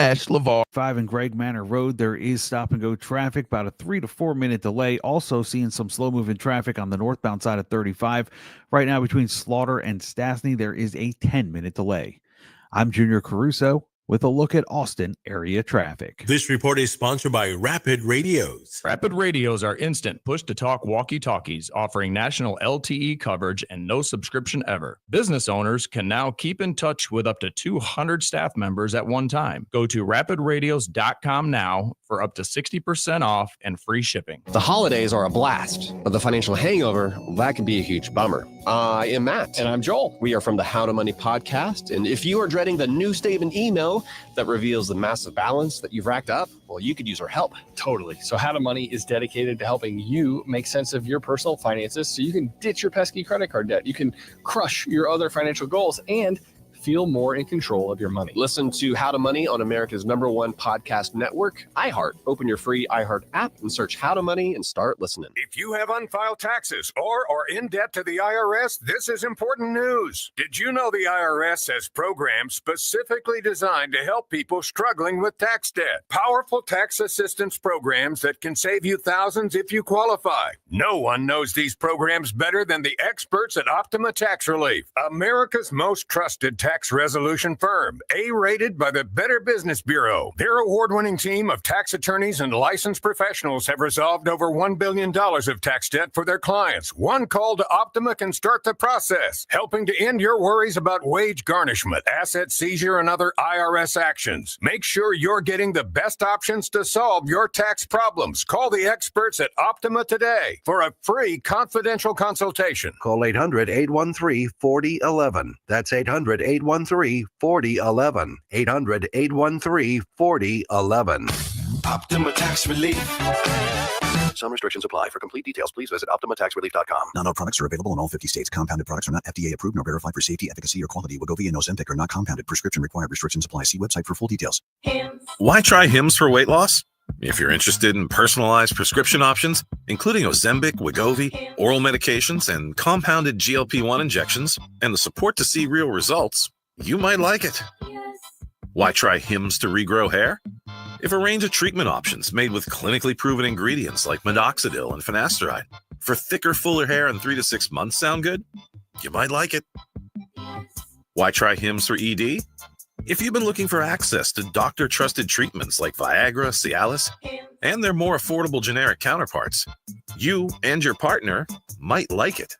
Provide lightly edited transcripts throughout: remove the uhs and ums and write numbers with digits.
Ash Lavar. 5 and Greg Manor Road, there is stop and go traffic, about a 3 to 4 minute delay. Also seeing some slow moving traffic on the northbound side of 35. Right now between Slaughter and Stastny, there is a 10-minute delay. I'm Junior Caruso with a look at Austin area traffic. This report is sponsored by Rapid Radios. Rapid Radios are instant push-to-talk walkie-talkies offering national LTE coverage and no subscription ever. Business owners can now keep in touch with up to 200 staff members at one time. Go to rapidradios.com now for up to 60% off and free shipping. The holidays are a blast, but the financial hangover, that can be a huge bummer. I am Matt. And I'm Joel. We are from the How to Money podcast, and if you are dreading the new statement email that reveals the massive balance that you've racked up, well, you could use our help. Totally. So How to Money is dedicated to helping you make sense of your personal finances so you can ditch your pesky credit card debt. You can crush your other financial goals and feel more in control of your money. Listen to How to Money on America's #1 podcast network, iHeart. Open your free iHeart app and search How to Money and start listening. If you have unfiled taxes or are in debt to the IRS, this is important news. Did you know the IRS has programs specifically designed to help people struggling with tax debt? Powerful tax assistance programs that can save you thousands if you qualify. No one knows these programs better than the experts at Optima Tax Relief, America's most trusted tax resolution firm, A-rated by the Better Business Bureau. Their award-winning team of tax attorneys and licensed professionals have resolved over $1 billion of tax debt for their clients. One call to Optima can start the process, helping to end your worries about wage garnishment, asset seizure, and other IRS actions. Make sure you're getting the best options to solve your tax problems. Call the experts at Optima today for a free confidential consultation. Call 800-813-4011. That's 800-813-4011. 800-813-4011. Optima Tax Relief. Some restrictions apply. For complete details, please visit OptimaTaxRelief.com. Not all products are available in all 50 states. Compounded products are not FDA approved nor verified for safety, efficacy, or quality. Wegovy and Ozempic are not compounded. Prescription required. Restrictions apply. See website for full details. Why try Hims for weight loss? If you're interested in personalized prescription options, including Ozempic, Wegovy, oral medications, and compounded GLP-1 injections, and the support to see real results, you might like it. Why try Hims to regrow hair? If a range of treatment options made with clinically proven ingredients like minoxidil and finasteride for thicker, fuller hair in 3 to 6 months sound good, you might like it. Why try Hims for ED? If you've been looking for access to doctor-trusted treatments like Viagra, Cialis, and their more affordable generic counterparts, you and your partner might like it.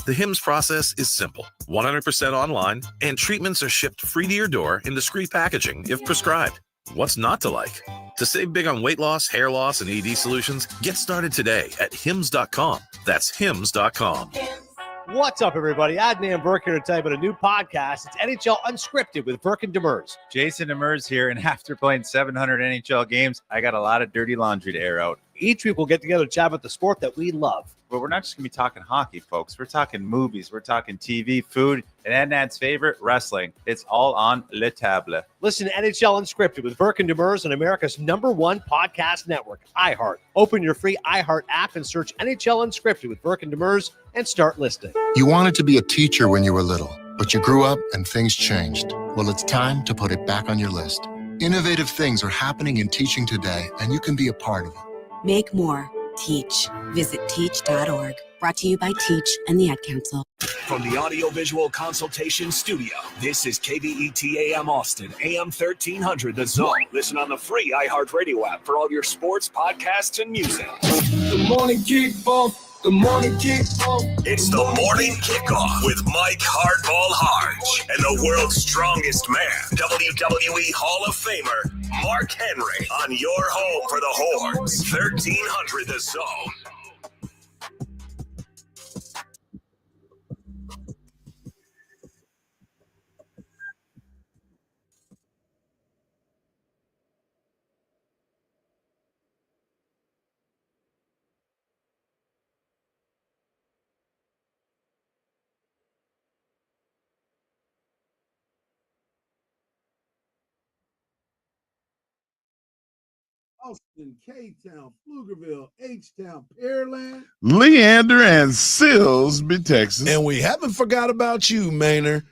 The Hims process is simple, 100% online, and treatments are shipped free to your door in discreet packaging if prescribed. What's not to like? To save big on weight loss, hair loss, and ED solutions, get started today at Hims.com. That's Hims.com. What's up, everybody? Adnan Burke here to tell you about a new podcast. It's NHL Unscripted with Burke and Demers. Jason Demers here, and after playing 700 NHL games, I got a lot of dirty laundry to air out. Each week, we'll get together to chat about the sport that we love. But we're not just going to be talking hockey, folks. We're talking movies. We're talking TV, food, and Adnan's favorite, wrestling. It's all on Le Table. Listen to NHL Unscripted with Burke and Demers on America's #1 podcast network, iHeart. Open your free iHeart app and search NHL Unscripted with Burke and Demers and start listening. You wanted to be a teacher when you were little, but you grew up and things changed. Well, it's time to put it back on your list. Innovative things are happening in teaching today, and you can be a part of it. Make more. Teach. Visit teach.org. Brought to you by Teach and the Ad Council. From the Audiovisual Consultation Studio, this is KBET AM Austin, AM 1300 The Zone. Listen on the free iHeartRadio app for all your sports, podcasts, and music. The morning kickball. The morning kickoff. It's the morning kickoff with Mike Hardball Harge and the world's strongest man, WWE Hall of Famer, Mark Henry, on your home for the Horns, 1300 The Zone. Austin, K-Town, Pflugerville, H-Town, Pearland, Leander, and Silsbee, Texas. And we haven't forgot about you, Maynard.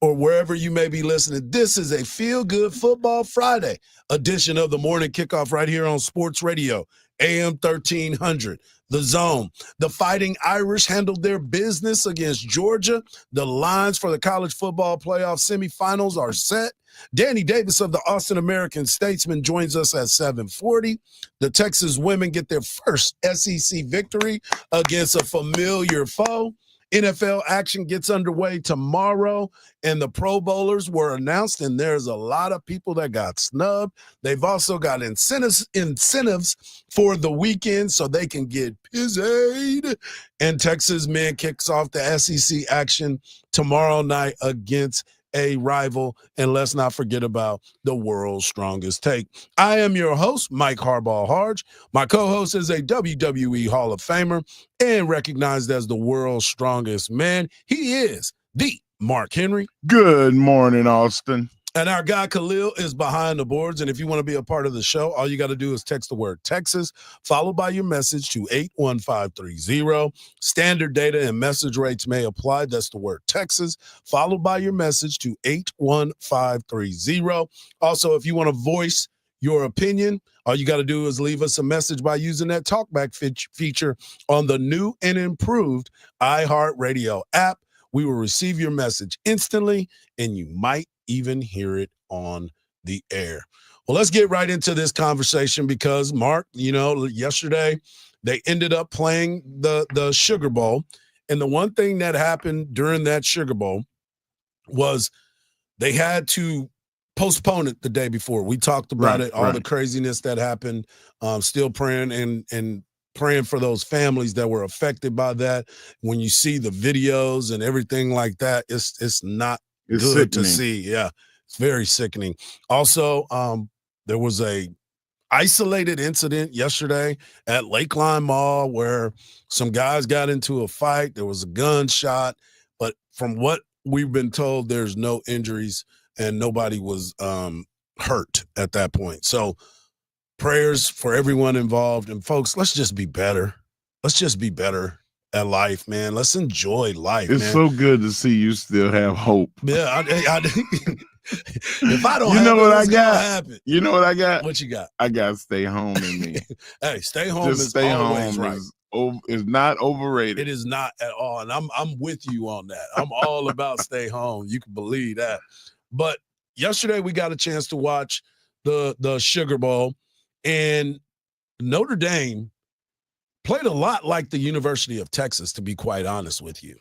or wherever you may be listening. This is a Feel Good Football Friday edition of the morning kickoff right here on Sports Radio, AM 1300. The Zone. The Fighting Irish handled their business against Georgia. The lines for the college football playoff semifinals are set. Danny Davis of the Austin American-Statesman joins us at 7:40. The Texas women get their first SEC victory against a familiar foe. NFL action gets underway tomorrow, and the Pro Bowlers were announced, and there's a lot of people that got snubbed. They've also got incentives for the weekend so they can get pizzaed. And Texas men kicks off the SEC action tomorrow night against a rival. And let's not forget about the world's strongest take. I am your host, Mike Hardball Harge. My co-host is a WWE Hall of Famer and recognized as the world's strongest man. He is the Mark Henry. Good morning, Austin. And our guy Khalil is behind the boards. And if you want to be a part of the show, all you got to do is text the word Texas, followed by your message to 81530. Standard data and message rates may apply. That's the word Texas, followed by your message to 81530. Also, if you want to voice your opinion, all you got to do is leave us a message by using that talkback feature on the new and improved iHeartRadio app. We will receive your message instantly, and you might even hear it on the air. Well, let's get right into this conversation because, Mark, yesterday they ended up playing the Sugar Bowl. And the one thing that happened during that Sugar Bowl was they had to postpone it the day before. We talked about it, all the craziness that happened, still praying and praying for those families that were affected by that. When you see the videos and everything like that, it's not good sickening to see. Yeah, it's very sickening. Also, there was a isolated incident yesterday at Lakeline Mall where some guys got into a fight. There was a gunshot, but from what we've been told, there's no injuries and nobody was hurt at that point. So prayers for everyone involved. And folks, let's just be better. Let's just be better at life, man. Let's enjoy life. It's man. So good to see you still have hope. Yeah, if I don't, you know what I got? Happen. You know what I got? What you got? I got stay home in me. Hey, stay home Just is stay always home right. Is not overrated. It is not at all, and I'm with you on that. I'm all about stay home. You can believe that. But yesterday we got a chance to watch the Sugar Bowl, and Notre Dame played a lot like the University of Texas, to be quite honest with you.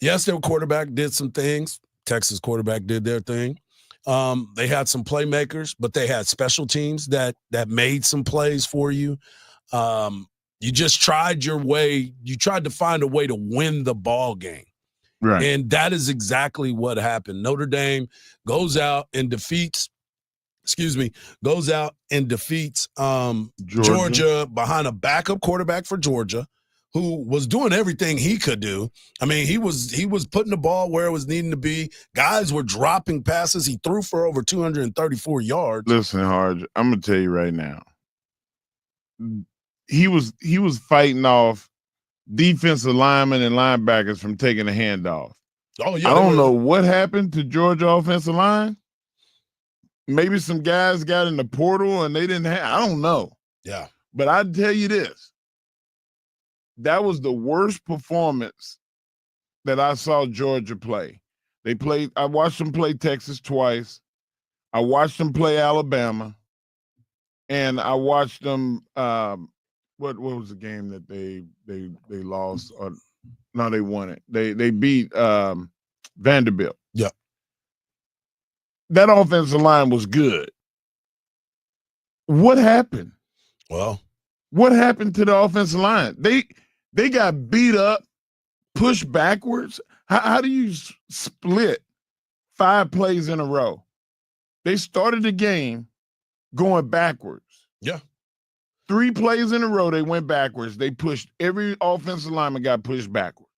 Yes, their quarterback did some things. Texas quarterback did their thing. They had some playmakers, but they had special teams that made some plays for you. You just tried your way. You tried to find a way to win the ball game. Right. And that is exactly what happened. Notre Dame goes out and defeats Georgia behind a backup quarterback for Georgia who was doing everything he could do. I mean, he was putting the ball where it was needing to be. Guys were dropping passes. He threw for over 234 yards. Listen, Harge, I'm gonna tell you right now. He was fighting off defensive linemen and linebackers from taking a handoff. Oh yeah, I don't know what happened to Georgia offensive line. Maybe some guys got in the portal and they didn't have. I don't know. Yeah, but I'd tell you this. That was the worst performance that I saw Georgia play. I watched them play Texas twice. I watched them play Alabama. And I watched them what was the game that they lost? Or no, they won it. They beat Vanderbilt. Yeah. That offensive line was good. What happened? Well, what happened to the offensive line? They got beat up, pushed backwards. How do you split 5 plays in a row? They started the game going backwards. Yeah. 3 plays in a row, they went backwards. They pushed every offensive lineman got pushed backwards.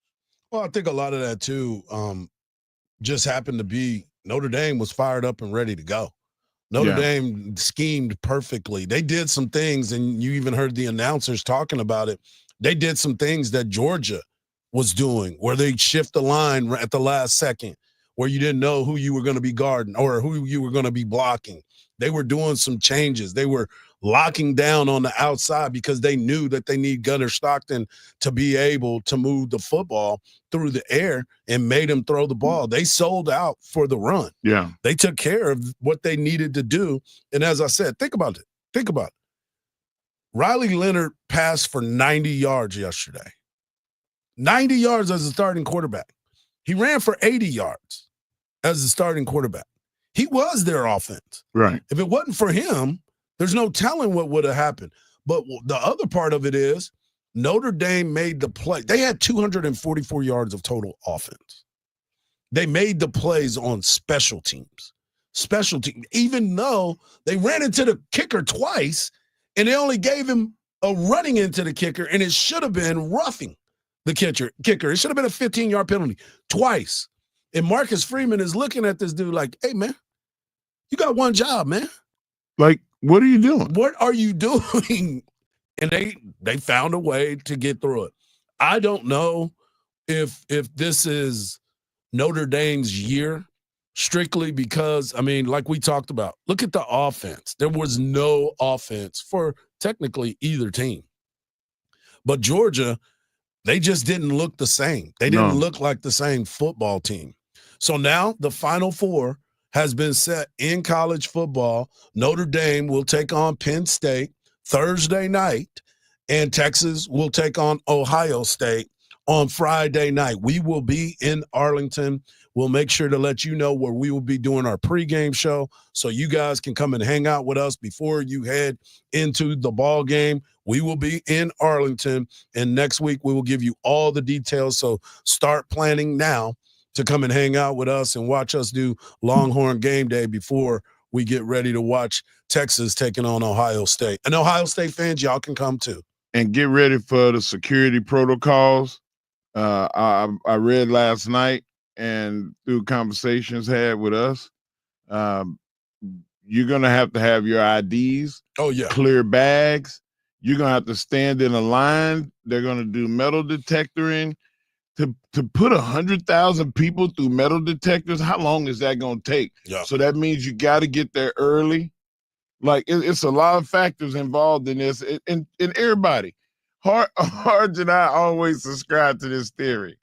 Well, I think a lot of that too just happened to be Notre Dame was fired up and ready to go. Notre Dame schemed perfectly. They did some things, and you even heard the announcers talking about it. They did some things that Georgia was doing where they shift the line at the last second, where you didn't know who you were going to be guarding or who you were going to be blocking. They were doing some changes. They were locking down on the outside because they knew that they need Gunnar Stockton to be able to move the football through the air and made him throw the ball. They sold out for the run. Yeah. They took care of what they needed to do. And as I said, think about it. Think about it. Riley Leonard passed for 90 yards yesterday. 90 yards as a starting quarterback. He ran for 80 yards as a starting quarterback. He was their offense. Right. If it wasn't for him, there's no telling what would have happened. But the other part of it is Notre Dame made the play. They had 244 yards of total offense. They made the plays on special teams. Special team, even though they ran into the kicker twice and they only gave him a running into the kicker, and it should have been roughing the kicker. It should have been a 15-yard penalty twice. And Marcus Freeman is looking at this dude like, hey, man, you got one job, man. Like, what are you doing? What are you doing? And they found a way to get through it. I don't know if this is Notre Dame's year, strictly because, I mean, like we talked about, look at the offense. There was no offense for technically either team. But Georgia, they just didn't look the same. They didn't look like the same football team. So now the Final Four has been set in college football. Notre Dame will take on Penn State Thursday night, and Texas will take on Ohio State on Friday night. We will be in Arlington. We'll make sure to let you know where we will be doing our pregame show so you guys can come and hang out with us before you head into the ball game. We will be in Arlington, and next week we will give you all the details. So start planning now to come and hang out with us and watch us do Longhorn game day before we get ready to watch Texas taking on Ohio State. And Ohio State fans, y'all can come too. And get ready for the security protocols. I read last night and through conversations had with us, you're going to have your IDs. Oh, yeah. Clear bags. You're going to have to stand in a line. They're going to do metal detectoring. To put 100,000 people through metal detectors, how long is that going to take? Yeah. So that means you got to get there early. Like, it's a lot of factors involved in this. And everybody, Harge and I always subscribe to this theory.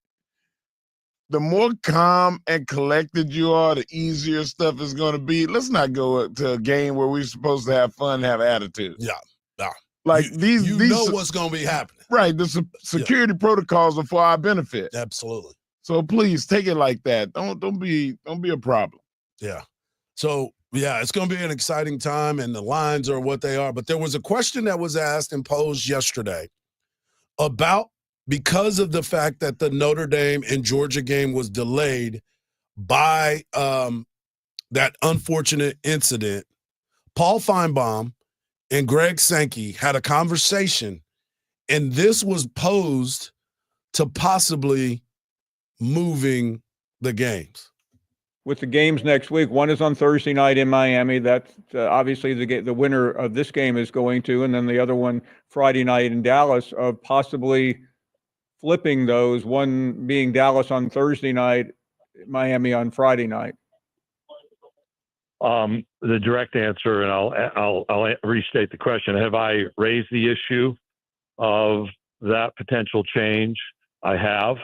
The more calm and collected you are, the easier stuff is going to be. Let's not go to a game where we're supposed to have fun and have attitude. Yeah. Like these know what's going to be happening. Right. The security protocols are for our benefit. Absolutely. So please take it like that. Don't be a problem. Yeah. So yeah, it's going to be an exciting time, and the lines are what they are. But there was a question that was asked and posed yesterday about, because of the fact that the Notre Dame and Georgia game was delayed by that unfortunate incident, Paul Feinbaum and Greg Sankey had a conversation, and this was posed to possibly moving the games. With the games next week, one is on Thursday night in Miami. That's obviously the winner of this game is going to, and then the other one Friday night in Dallas, of possibly flipping those, one being Dallas on Thursday night, Miami on Friday night. The direct answer, and I'll restate the question. Have I raised the issue of that potential change? I have.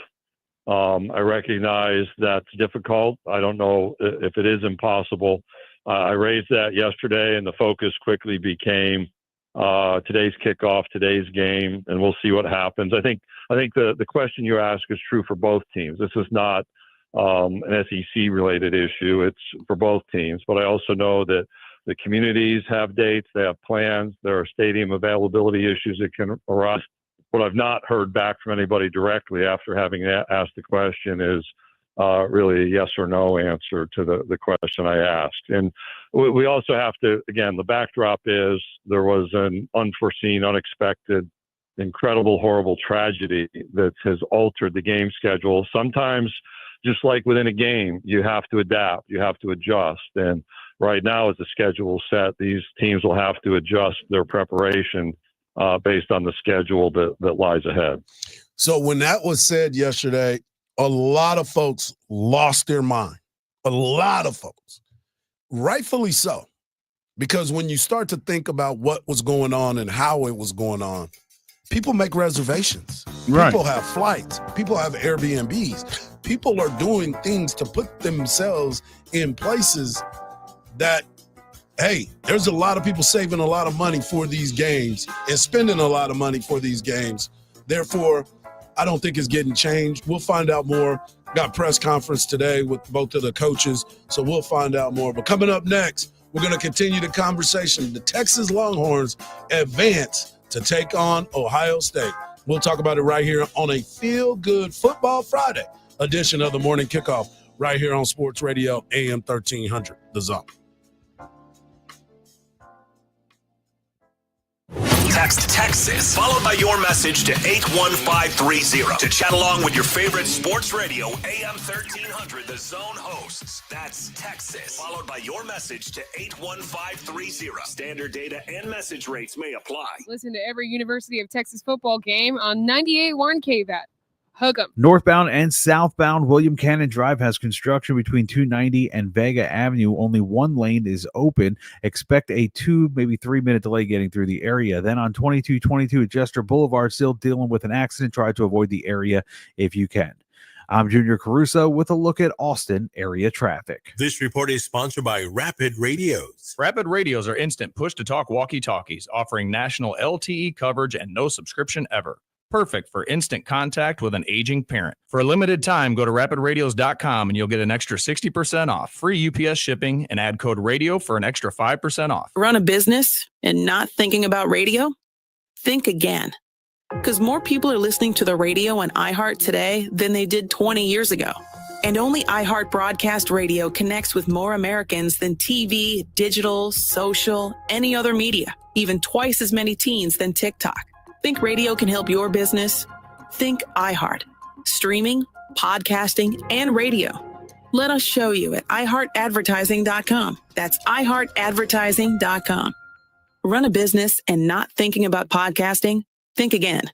I recognize that's difficult. I don't know if it is impossible. I raised that yesterday, and the focus quickly became today's kickoff, today's game, and we'll see what happens. I think the question you ask is true for both teams. This is not an SEC-related issue. It's for both teams. But I also know that the communities have dates, they have plans, there are stadium availability issues that can arise. What I've not heard back from anybody directly after having asked the question is really a yes or no answer to the question I asked. And we also have to, again, the backdrop is there was an unforeseen, unexpected, incredible, horrible tragedy that has altered the game schedule. Sometimes, just like within a game, you have to adapt, you have to adjust. And right now, as the schedule is set, these teams will have to adjust their preparation based on the schedule that lies ahead. So when that was said yesterday, a lot of folks lost their mind. A lot of folks. Rightfully so. Because when you start to think about what was going on and how it was going on, people make reservations. Right. People have flights. People have Airbnbs. People are doing things to put themselves in places that, hey, there's a lot of people saving a lot of money for these games and spending a lot of money for these games. Therefore, I don't think it's getting changed. We'll find out more. Got press conference today with both of the coaches, so we'll find out more. But coming up next, we're going to continue the conversation. The Texas Longhorns advance to take on Ohio State. We'll talk about it right here on a Feel Good Football Friday edition of the Morning Kickoff right here on Sports Radio AM 1300, The Zone. Text Texas, followed by your message to 81530 to chat along with your favorite sports radio AM 1300, The Zone hosts. That's Texas, followed by your message to 81530. Standard data and message rates may apply. Listen to every University of Texas football game on 98.1 KVAT. Hug 'em. Northbound and southbound William Cannon Drive has construction between 290 and Vega Avenue. Only one lane is open. Expect a 2, maybe 3 minute delay getting through the area. Then on 2222 at Jester Boulevard, still dealing with an accident. Try to avoid the area if you can. I'm Junior Caruso with a look at Austin area traffic. This report is sponsored by Rapid Radios. Rapid Radios are instant push-to-talk walkie-talkies offering national LTE coverage and no subscription ever. Perfect for instant contact with an aging parent. For a limited time, go to rapidradios.com and you'll get an extra 60% off, free UPS shipping, and add code radio for an extra 5% off. Run a business and not thinking about radio? Think again. Because more people are listening to the radio on iHeart today than they did 20 years ago. And only iHeart Broadcast Radio connects with more Americans than TV, digital, social, any other media, even twice as many teens than TikTok. Think radio can help your business? Think iHeart. Streaming, podcasting, and radio. Let us show you at iHeartAdvertising.com. That's iHeartAdvertising.com. Run a business and not thinking about podcasting? Think again.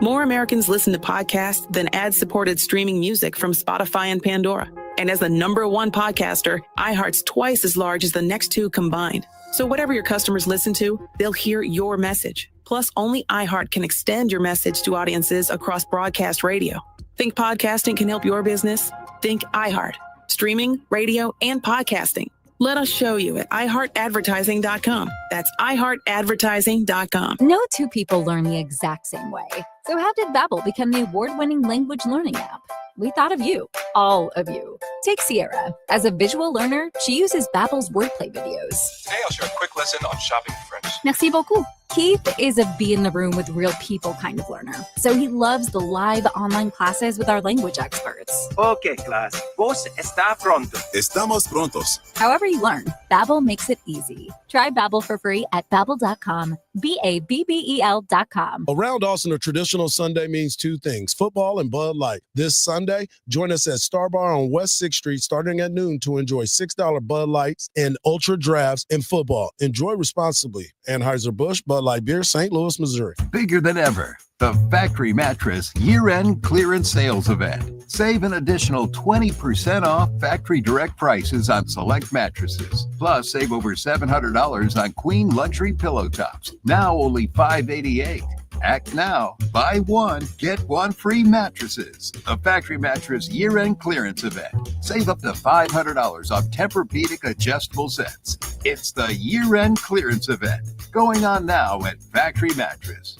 More Americans listen to podcasts than ad-supported streaming music from Spotify and Pandora. And as the #1 podcaster, iHeart's twice as large as the next two combined. So whatever your customers listen to, they'll hear your message. Plus, only iHeart can extend your message to audiences across broadcast radio. Think podcasting can help your business? Think iHeart. Streaming, radio, and podcasting. Let us show you at iHeartAdvertising.com. That's iHeartAdvertising.com. No two people learn the exact same way. So how did Babbel become the award-winning language learning app? We thought of you, all of you. Take Sierra. As a visual learner, she uses Babbel's wordplay videos. Today I'll share a quick lesson on shopping French. Merci beaucoup. Keith is a be in the room with real people kind of learner. So he loves the live online classes with our language experts. Okay, class. Vos está pronto. Estamos prontos. However you learn, Babbel makes it easy. Try Babbel for free at Babbel.com. Babbel.com. Around Austin, a traditional Sunday means two things, football and Bud Light. This Sunday, join us at Star Bar on West 6th Street starting at noon to enjoy $6 Bud Lights and Ultra Drafts in football. Enjoy responsibly. Anheuser-Busch, Bud Light Beer, St. Louis, Missouri. Bigger than ever, the Factory Mattress year-end clearance sales event. Save an additional 20% off factory direct prices on select mattresses. Plus, save over $700 on queen luxury pillow tops. Now only $588. Act now. Buy one, get one free mattresses. The Factory Mattress year-end clearance event. Save up to $500 off Tempur-Pedic adjustable sets. It's the year-end clearance event going on now at Factory Mattress.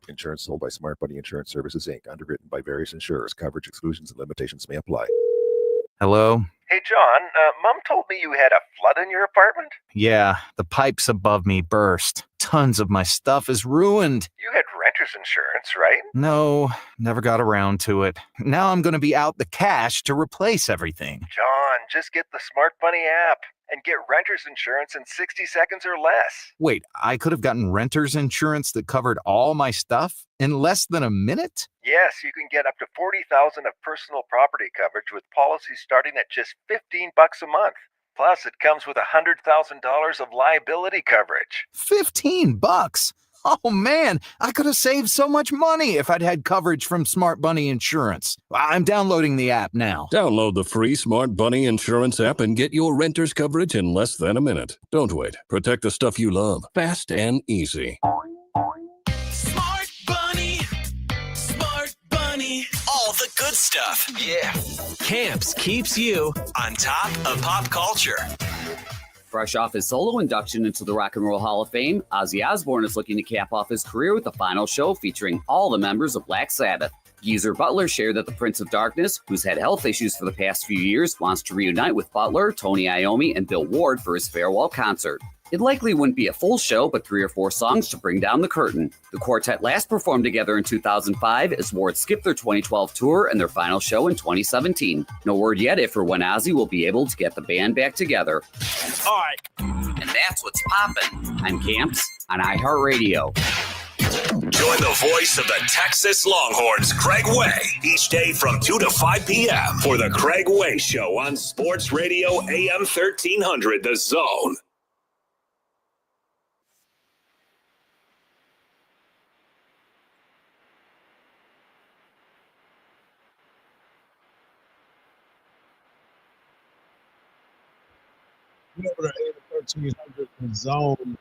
Insurance sold by Smart Buddy Insurance Services, Inc., underwritten by various insurers. Coverage exclusions and limitations may apply. Hello? Hey, John, Mom told me you had a flood in your apartment. Yeah, the pipes above me burst. Tons of my stuff is ruined. You had renter's insurance, right? No, never got around to it. Now I'm going to be out the cash to replace everything. John, just get the Smart Bunny app and get renter's insurance in 60 seconds or less. Wait, I could have gotten renter's insurance that covered all my stuff in less than a minute? Yes, you can get up to $40,000 of personal property coverage with policies starting at just $15 a month. Plus, it comes with $100,000 of liability coverage. $15? Oh man, I could have saved so much money if I'd had coverage from Smart Bunny Insurance. I'm downloading the app now. Download the free Smart Bunny Insurance app and get your renter's coverage in less than a minute. Don't wait. Protect the stuff you love. Fast and easy. Smart Bunny. Smart Bunny. All the good stuff. Yeah. Camps keeps you on top of pop culture. Fresh off his solo induction into the Rock and Roll Hall of Fame, Ozzy Osbourne is looking to cap off his career with the final show featuring all the members of Black Sabbath. Geezer Butler shared that the Prince of Darkness, who's had health issues for the past few years, wants to reunite with Butler, Tony Iommi, and Bill Ward for his farewell concert. It likely wouldn't be a full show, but 3 or 4 songs to bring down the curtain. The quartet last performed together in 2005 as Ward skipped their 2012 tour and their final show in 2017. No word yet if or when Ozzy will be able to get the band back together. All right. And that's what's poppin'. I'm Camps on iHeartRadio. Join the voice of the Texas Longhorns, Craig Way, each day from 2 to 5 p.m. for the Craig Way Show on Sports Radio AM 1300, The Zone. Over to 1300 The Zone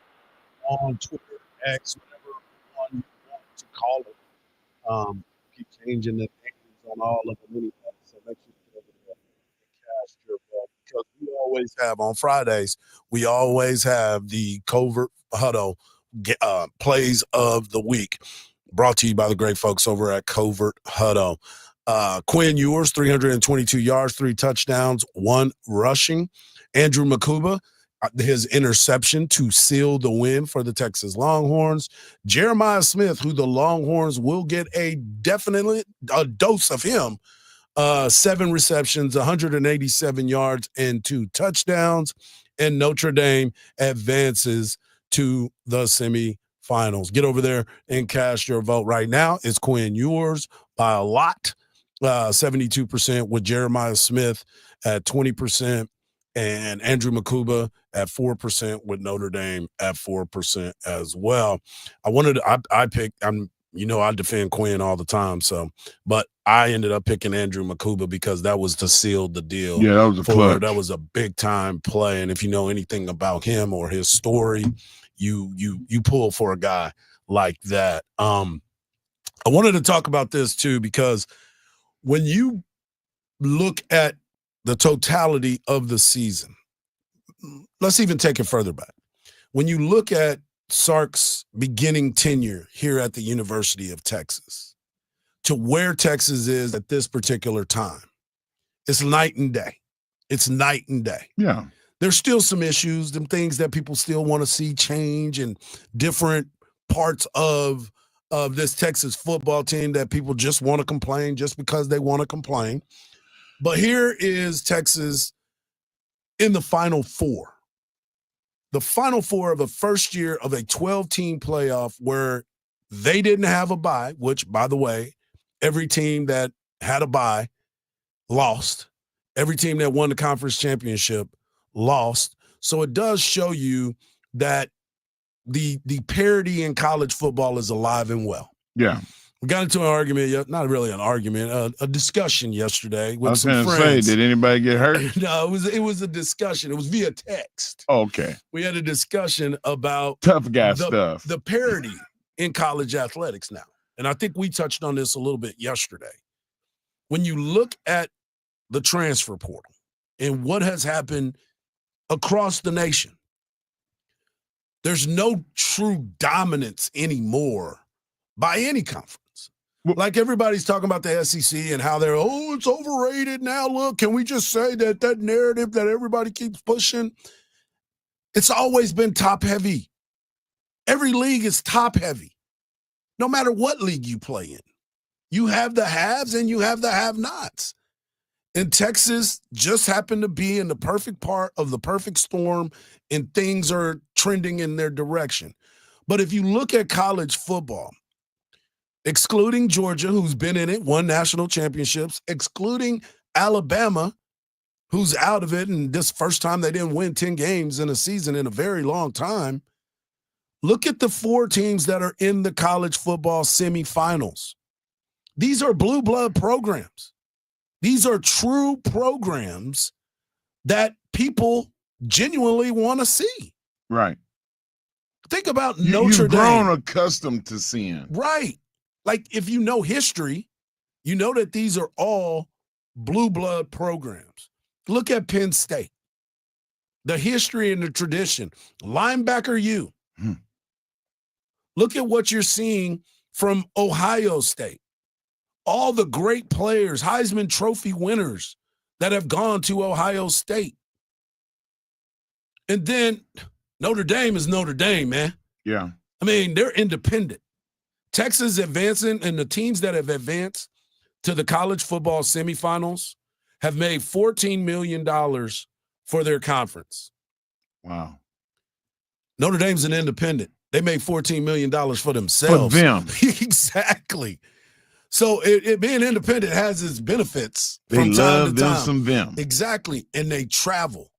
on Twitter, X, whatever one you want to call it. Keep changing the names on all of them anyway. So make sure you get over there and cast your vote, because we always have on Fridays, we always have the Covert Huddle plays of the week, brought to you by the great folks over at Covert Huddle. Quinn Ewers, 322 yards, 3 touchdowns, 1 rushing. Andrew Makuba, his interception to seal the win for the Texas Longhorns. Jeremiah Smith, who the Longhorns will get a dose of him. 7 receptions, 187 yards, and 2 touchdowns. And Notre Dame advances to the semifinals. Get over there and cast your vote right now. It's Quinn Ewers by a lot, 72%, with Jeremiah Smith at 20%. And Andrew Makuba at 4%, with Notre Dame at 4% as well. I picked, I defend Quinn all the time. But I ended up picking Andrew Makuba because that was to seal the deal. Yeah, that was a clutch. That was a big time play. And if you know anything about him or his story, you pull for a guy like that. I wanted to talk about this too, because when you look at the totality of the season, let's even take it further back. When you look at Sark's beginning tenure here at the University of Texas to where Texas is at this particular time, it's night and day. It's night and day. Yeah. There's still some issues, them things that people still want to see change, and different parts of this Texas football team that people just want to complain just because they want to complain. But here is Texas in the Final Four. The Final Four of the first year of a 12-team playoff where they didn't have a bye, which, by the way, every team that had a bye lost. Every team that won the conference championship lost. So it does show you that the parity in college football is alive and well. Yeah. We got into an argument, not really an argument, a discussion yesterday with I was some going to friends. say, did anybody get hurt? No, it was a discussion. It was via text. Okay. We had a discussion about Tough guy stuff. The parity in college athletics now. And I think we touched on this a little bit yesterday. When you look at the transfer portal and what has happened across the nation, there's no true dominance anymore by any conference. Like everybody's talking about the SEC and how they're, it's overrated now. Look, can we just say that narrative that everybody keeps pushing? It's always been top heavy. Every league is top heavy, no matter what league you play in. You have the haves and you have the have-nots. And Texas just happened to be in the perfect part of the perfect storm, and things are trending in their direction. But if you look at college football, excluding Georgia, who's been in it, won national championships, excluding Alabama, who's out of it, and this first time they didn't win 10 games in a season in a very long time, Look at the 4 teams that are in the college football semifinals. These are blue blood programs. These are true programs that people genuinely want to see. Right. Think about You've Notre grown Dame. accustomed to seeing. Right. Like if you know history, you know that these are all blue blood programs. Look at Penn State. The history and the tradition. Linebacker U. Look at what you're seeing from Ohio State. All the great players, Heisman Trophy winners that have gone to Ohio State. And then Notre Dame is Notre Dame, man. Yeah. I mean, they're independent. Texas advancing, and the teams that have advanced to the college football semifinals have made $14 million for their conference. Wow. Notre Dame's an independent. They made $14 million for themselves. For them. Exactly. So it being independent has its benefits They from time love to them time. some them. Exactly. And they travel.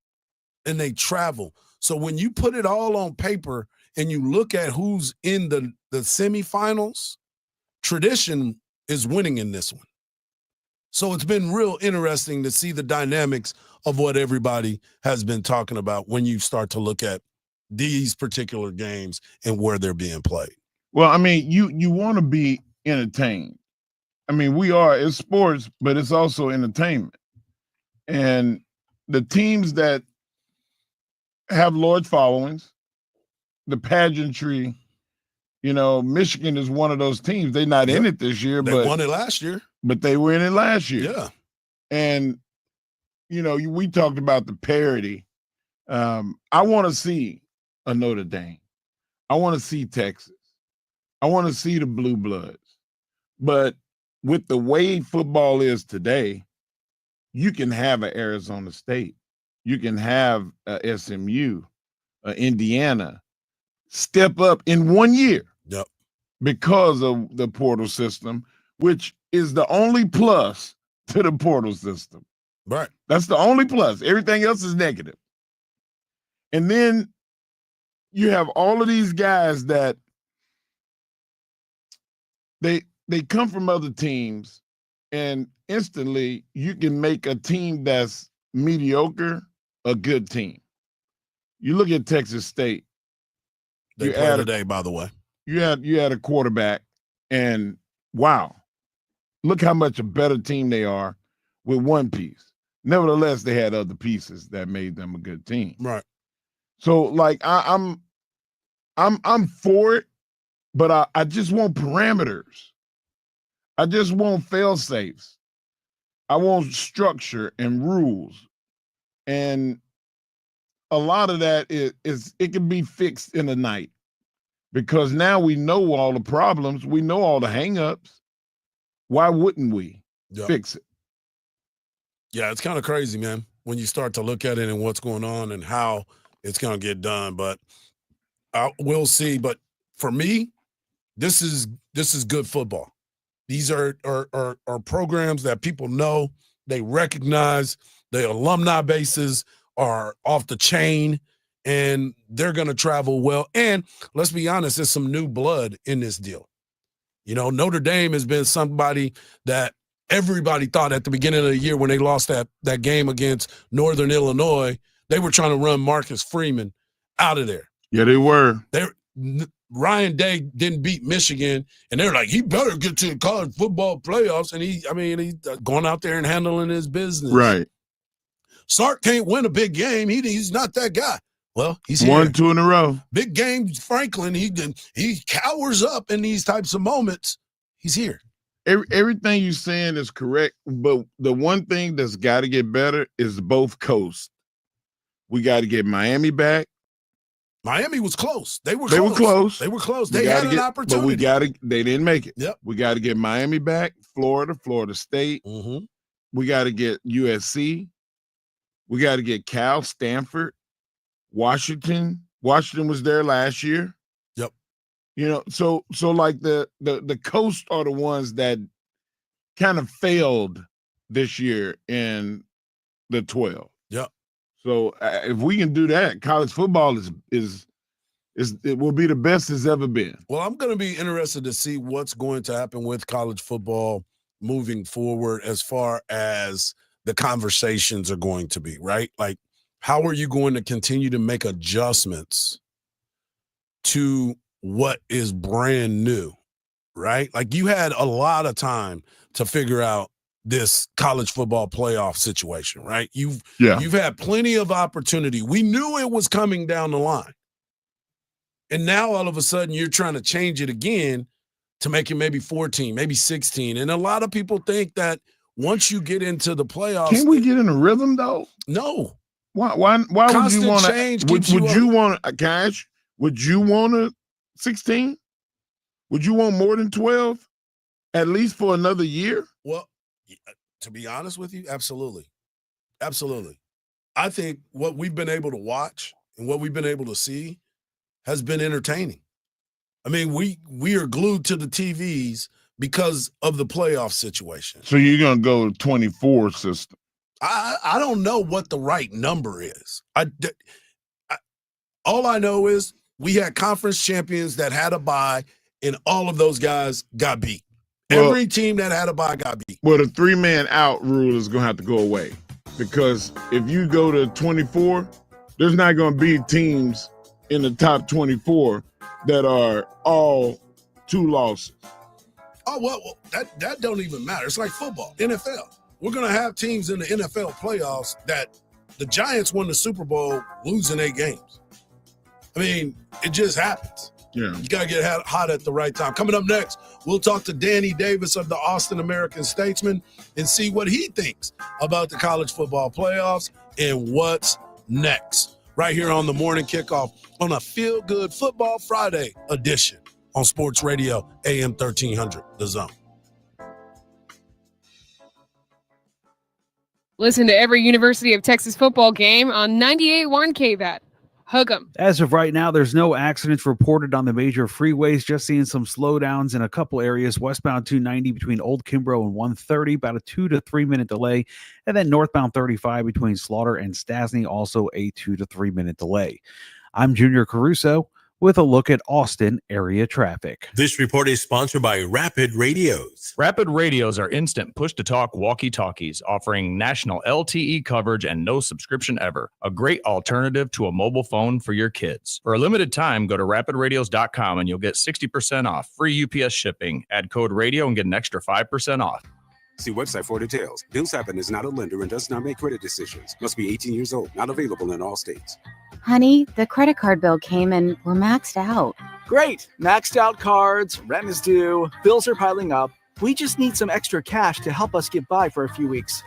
So when you put it all on paper and you look at who's in the semifinals, tradition is winning in this one. So it's been real interesting to see the dynamics of what everybody has been talking about when you start to look at these particular games and where they're being played. Well, I mean, you want to be entertained. I mean, it's sports, but it's also entertainment. And the teams that have large followings, the pageantry, Michigan is one of those teams. They're not in it this year, They but won it last year. But they were in it last year. Yeah. And, we talked about the parity. I want to see a Notre Dame. I want to see Texas. I want to see the Blue Bloods. But with the way football is today, you can have an Arizona State. You can have a SMU, Indiana step up in 1 year. Yep. Because of the portal system, which is the only plus to the portal system. Right. That's the only plus. Everything else is negative. And then you have all of these guys that they come from other teams, and instantly you can make a team that's mediocre a good team. You look at Texas State. They play today, by the way. You had a quarterback, and wow, look how much a better team they are with one piece. Nevertheless, they had other pieces that made them a good team. Right. So, like, I'm for it, but I just want parameters. I just want fail safes. I want structure and rules, and a lot of that is it can be fixed in a night, because now we know all the problems, we know all the hangups. Why wouldn't we fix it? Yeah, it's kind of crazy, man, when you start to look at it and what's going on and how it's going to get done. But we'll see. But for me, this is good football. These are programs that people know, they recognize, the alumni bases are off the chain, and they're going to travel well. And let's be honest, there's some new blood in this deal. Notre Dame has been somebody that everybody thought at the beginning of the year when they lost that game against Northern Illinois, they were trying to run Marcus Freeman out of there. Yeah, they were. Ryan Day didn't beat Michigan, and they're like, he better get to the college football playoffs. And he's going out there and handling his business. Right. Sark can't win a big game. He's not that guy. Well, he's here. 1-2 in a row. Big game, Franklin. He cowers up in these types of moments. He's here. Everything you're saying is correct, but the one thing that's got to get better is both coasts. We got to get Miami back. Miami was close. They were close. They were close. They had an opportunity. But they didn't make it. Yep. We got to get Miami back, Florida State. Mm-hmm. We got to get USC. We got to get Cal, Stanford, Washington. Washington was there last year. Yep. So like the coast are the ones that kind of failed this year in the 12. Yep. So if we can do that, college football is It will be the best it's ever been. Well, I'm going to be interested to see what's going to happen with college football moving forward as far as the conversations are going to be, right? Like, how are you going to continue to make adjustments to what is brand new, right? Like, you had a lot of time to figure out this college football playoff situation, right? You've had plenty of opportunity. We knew it was coming down the line. And now all of a sudden you're trying to change it again to make it maybe 14, maybe 16. And a lot of people think that once you get into the playoffs, can't we get in a rhythm though? No. Why would you want to? Would you want a cash? Would you want a 16? Would you want more than 12? At least for another year? Well, to be honest with you, absolutely. Absolutely. I think what we've been able to watch and what we've been able to see has been entertaining. I mean, we are glued to the TVs because of the playoff situation. So you're going to go 24 system. I don't know what the right number is. All I know is we had conference champions that had a bye, and all of those guys got beat. Every team that had a bye got beat. Well, the 3-man out rule is going to have to go away because if you go to 24, there's not going to be teams in the top 24 that are all 2 losses. Oh, well, that don't even matter. It's like football, NFL. We're going to have teams in the NFL playoffs that the Giants won the Super Bowl losing 8 games. I mean, it just happens. Yeah. You got to get hot at the right time. Coming up next, we'll talk to Danny Davis of the Austin American-Statesman and see what he thinks about the college football playoffs and what's next. Right here on the Morning Kickoff on a Feel Good Football Friday edition on Sports Radio AM 1300, The Zone. Listen to every University of Texas football game on 98.1 KVAT. Hug 'em. As of right now, there's no accidents reported on the major freeways. Just seeing some slowdowns in a couple areas. Westbound 290 between Old Kimbrough and 130, about a 2 to 3 minute delay. And then northbound 35 between Slaughter and Stasny, also a 2 to 3 minute delay. I'm Junior Caruso with a look at Austin area traffic. This report is sponsored by Rapid Radios. Rapid Radios are instant push-to-talk walkie-talkies offering national LTE coverage and no subscription ever. A great alternative to a mobile phone for your kids. For a limited time, go to rapidradios.com and you'll get 60% off, free UPS shipping. Add code radio and get an extra 5% off. See website for details. Bills Happen is not a lender and does not make credit decisions. Must be 18 years old. Not available in all states. Honey, the credit card bill came and we're maxed out. Great. Maxed out cards, rent is due, bills are piling up. We just need some extra cash to help us get by for a few weeks.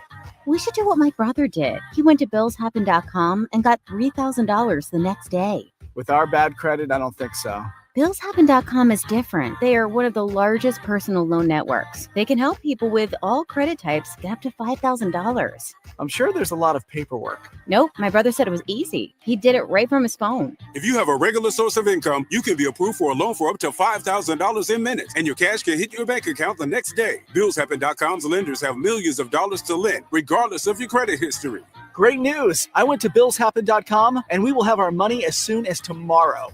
We should do what my brother did. He went to billshappen.com and got $3,000 the next day. With our bad credit, I don't think so. Billshappen.com is different. They are one of the largest personal loan networks. They can help people with all credit types get up to $5,000. I'm sure there's a lot of paperwork. Nope, my brother said it was easy. He did it right from his phone. If you have a regular source of income, you can be approved for a loan for up to $5,000 in minutes, and your cash can hit your bank account the next day. Billshappen.com's lenders have millions of dollars to lend, regardless of your credit history. Great news! I went to billshappen.com, and we will have our money as soon as tomorrow.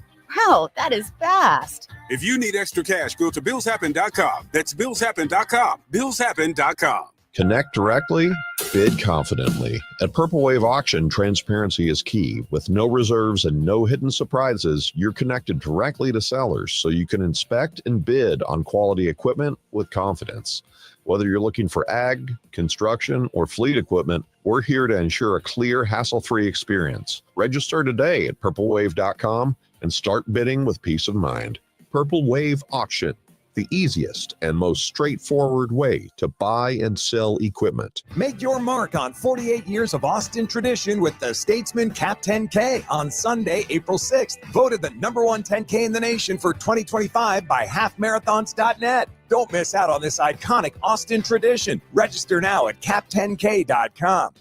Wow, that is fast. If you need extra cash, go to billshappen.com. That's billshappen.com. Billshappen.com. Connect directly, bid confidently. At Purple Wave Auction, transparency is key. With no reserves and no hidden surprises, you're connected directly to sellers so you can inspect and bid on quality equipment with confidence. Whether you're looking for ag, construction, or fleet equipment, we're here to ensure a clear, hassle-free experience. Register today at purplewave.com and start bidding with peace of mind. Purple Wave Auction, the easiest and most straightforward way to buy and sell equipment. Make your mark on 48 years of Austin tradition with the Statesman Cap 10K on Sunday, April 6th. Voted the #1 10K in the nation for 2025 by halfmarathons.net. Don't miss out on this iconic Austin tradition. Register now at cap10k.com.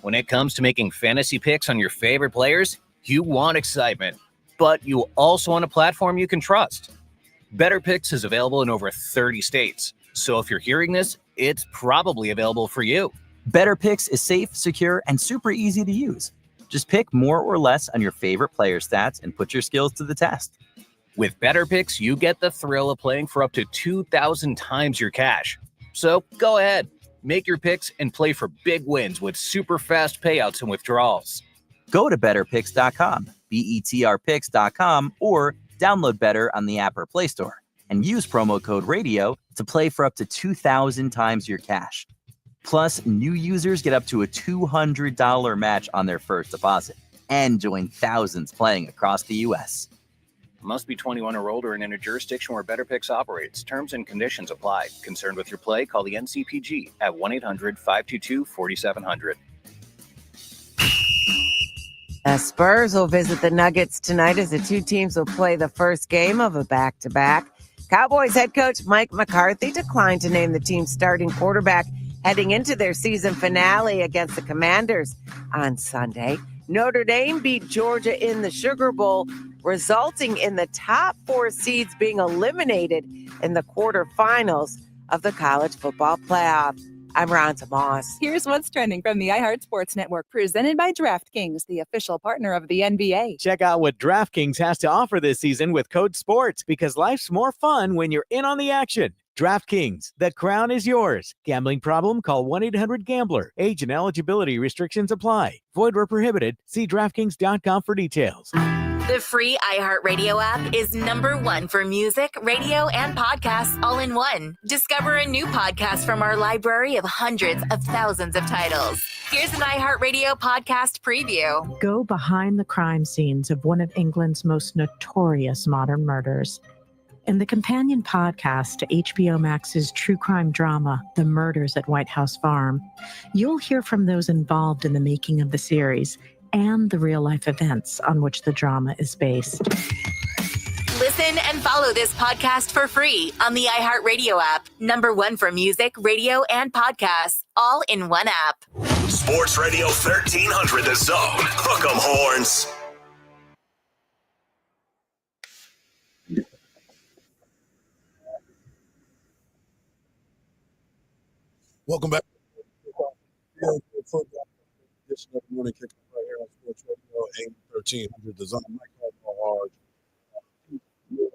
When it comes to making fantasy picks on your favorite players, you want excitement, but you also want a platform you can trust. Better Picks is available in over 30 states. So if you're hearing this, it's probably available for you. Better Picks is safe, secure, and super easy to use. Just pick more or less on your favorite player stats and put your skills to the test. With Better Picks, you get the thrill of playing for up to 2,000 times your cash. So go ahead, make your picks and play for big wins with super fast payouts and withdrawals. Go to betterpicks.com, BETRpicks.com, or download Better on the app or Play Store and use promo code RADIO to play for up to 2,000 times your cash. Plus, new users get up to a $200 match on their first deposit and join thousands playing across the U.S. Must be 21 or older and in a jurisdiction where Better Picks operates. Terms and conditions apply. Concerned with your play? Call the NCPG at 1-800-522-4700. The Spurs will visit the Nuggets tonight as the two teams will play the first game of a back-to-back. Cowboys head coach Mike McCarthy declined to name the team's starting quarterback heading into their season finale against the Commanders on Sunday. Notre Dame beat Georgia in the Sugar Bowl, resulting in the top 4 seeds being eliminated in the quarterfinals of the college football playoff. I'm Ronza Moss. Here's what's trending from the iHeart Sports Network, presented by DraftKings, the official partner of the NBA. Check out what DraftKings has to offer this season with code SPORTS, because life's more fun when you're in on the action. DraftKings, the crown is yours. Gambling problem? Call 1-800-GAMBLER. Age and eligibility restrictions apply. Void where prohibited. See DraftKings.com for details. The free iHeartRadio app is #1 for music, radio, and podcasts all in one. Discover a new podcast from our library of hundreds of thousands of titles. Here's an iHeartRadio podcast preview. Go behind the crime scenes of one of England's most notorious modern murders. In the companion podcast to HBO Max's true crime drama, The Murders at White House Farm, you'll hear from those involved in the making of the series and the real-life events on which the drama is based. Listen and follow this podcast for free on the iHeartRadio app. #1 for music, radio, and podcasts, all in one app. Sports Radio 1300 The Zone. Hook 'em horns. Welcome back. Football edition of the morning kick right here on Sports Radio 1300 The Zone. Mike Hard,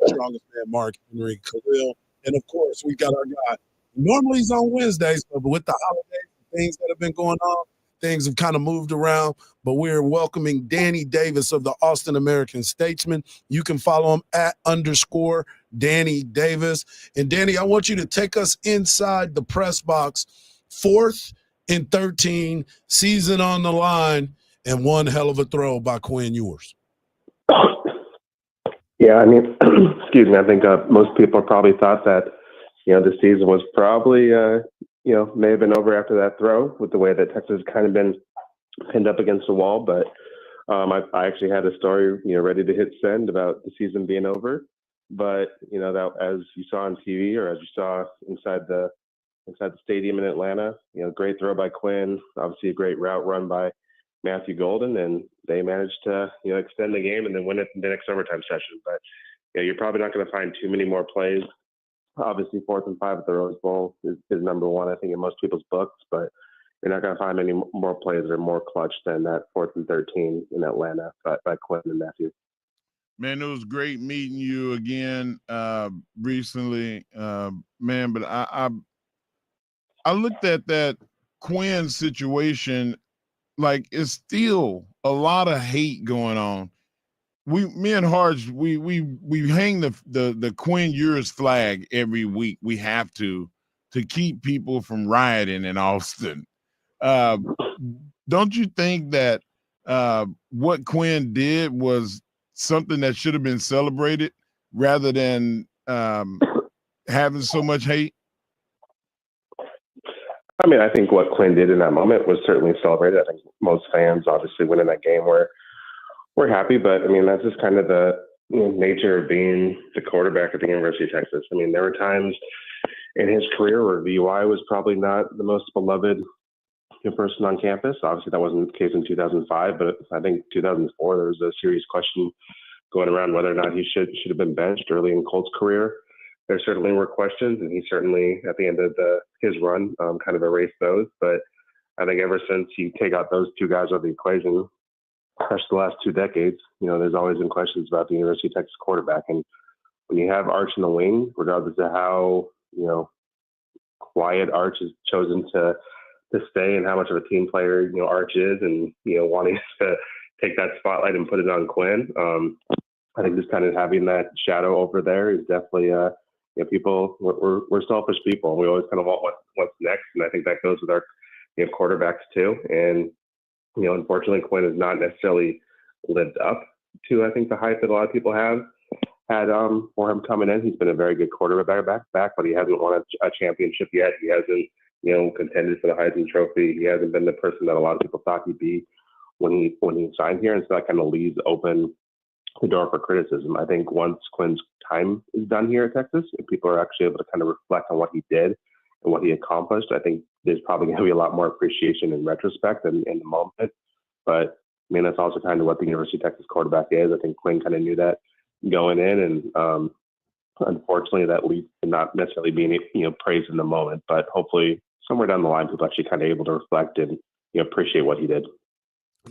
strongest man Mark Henry Khalil, and of course we got our guy. Normally he's on Wednesdays, but with the holidays, things that have been going on, things have kind of moved around. But we're welcoming Danny Davis of the Austin American-Statesman. You can follow him at _Danny Davis. And Danny, I want you to take us inside the press box. 4th and 13, season on the line, and one hell of a throw by Quinn Ewers. Yeah, I mean, excuse me. I think most people probably thought that, the season was probably, may have been over after that throw with the way that Texas kind of been pinned up against the wall. But I actually had a story, ready to hit send about the season being over. But, that as you saw on TV or as you saw inside the stadium in Atlanta, great throw by Quinn, obviously a great route run by Matthew Golden, and they managed to, extend the game and then win it in the next overtime session. But you're probably not going to find too many more plays. Obviously 4th and 5 at the Rose Bowl is #1, I think, in most people's books, but you're not going to find many more plays that are more clutch than that 4th and 13 in Atlanta by Quinn and Matthew. Man, it was great meeting you again recently, man. But I looked at that Quinn situation, like it's still a lot of hate going on. Me and Harge, we hang the Quinn Ewers flag every week. We have to keep people from rioting in Austin. Don't you think that what Quinn did was something that should have been celebrated rather than having so much hate? I mean, I think what Quinn did in that moment was certainly celebrated. I think most fans, obviously, winning that game were happy. But, I mean, that's just kind of the nature of being the quarterback at the University of Texas. I mean, there were times in his career where VUI was probably not the most beloved person on campus. Obviously, that wasn't the case in 2005. But I think 2004, there was a serious question going around whether or not he should have been benched early in Colt's career. There certainly were questions, and he certainly, at the end of his run, kind of erased those. But I think ever since you take out those two guys out of the equation, especially the last 2 decades, there's always been questions about the University of Texas quarterback. And when you have Arch in the wing, regardless of how, quiet Arch has chosen to stay and how much of a team player, Arch is, and, wanting to take that spotlight and put it on Quinn. I think just kind of having that shadow over there is definitely, people, we're selfish people. We always kind of want what's next. And I think that goes with our quarterbacks too. And, unfortunately, Quinn has not necessarily lived up to, I think, the hype that a lot of people have had for him coming in. He's been a very good quarterback, but he hasn't won a championship yet. He hasn't, contended for the Heisman Trophy. He hasn't been the person that a lot of people thought he'd be when he signed here. And so that kind of leaves open the door for criticism. I think once Quinn's time is done here at Texas, and people are actually able to kind of reflect on what he did and what he accomplished, I think there's probably going to be a lot more appreciation in retrospect than in the moment. But that's also kind of what the University of Texas quarterback is. I think Quinn kind of knew that going in, and unfortunately that leads to not necessarily being praised in the moment. But hopefully somewhere down the line, people actually kind of able to reflect and appreciate what he did.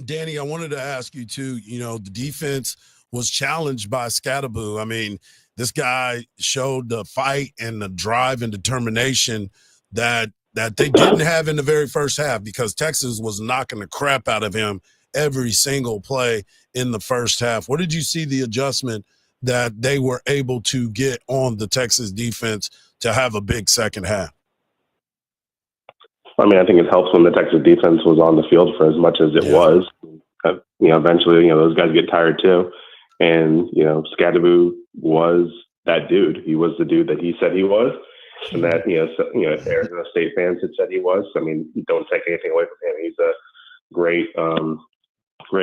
Danny, I wanted to ask you too, the defense was challenged by Scatterboo. I mean, this guy showed the fight and the drive and determination that they didn't have in the very first half, because Texas was knocking the crap out of him every single play in the first half. What did you see the adjustment that they were able to get on the Texas defense to have a big second half? I think it helps when the Texas defense was on the field for as much as it was. Eventually, those guys get tired too. And, Scatterboo was that dude. He was the dude that he said he was. And that, Arizona State fans had said he was. Don't take anything away from him. He's a great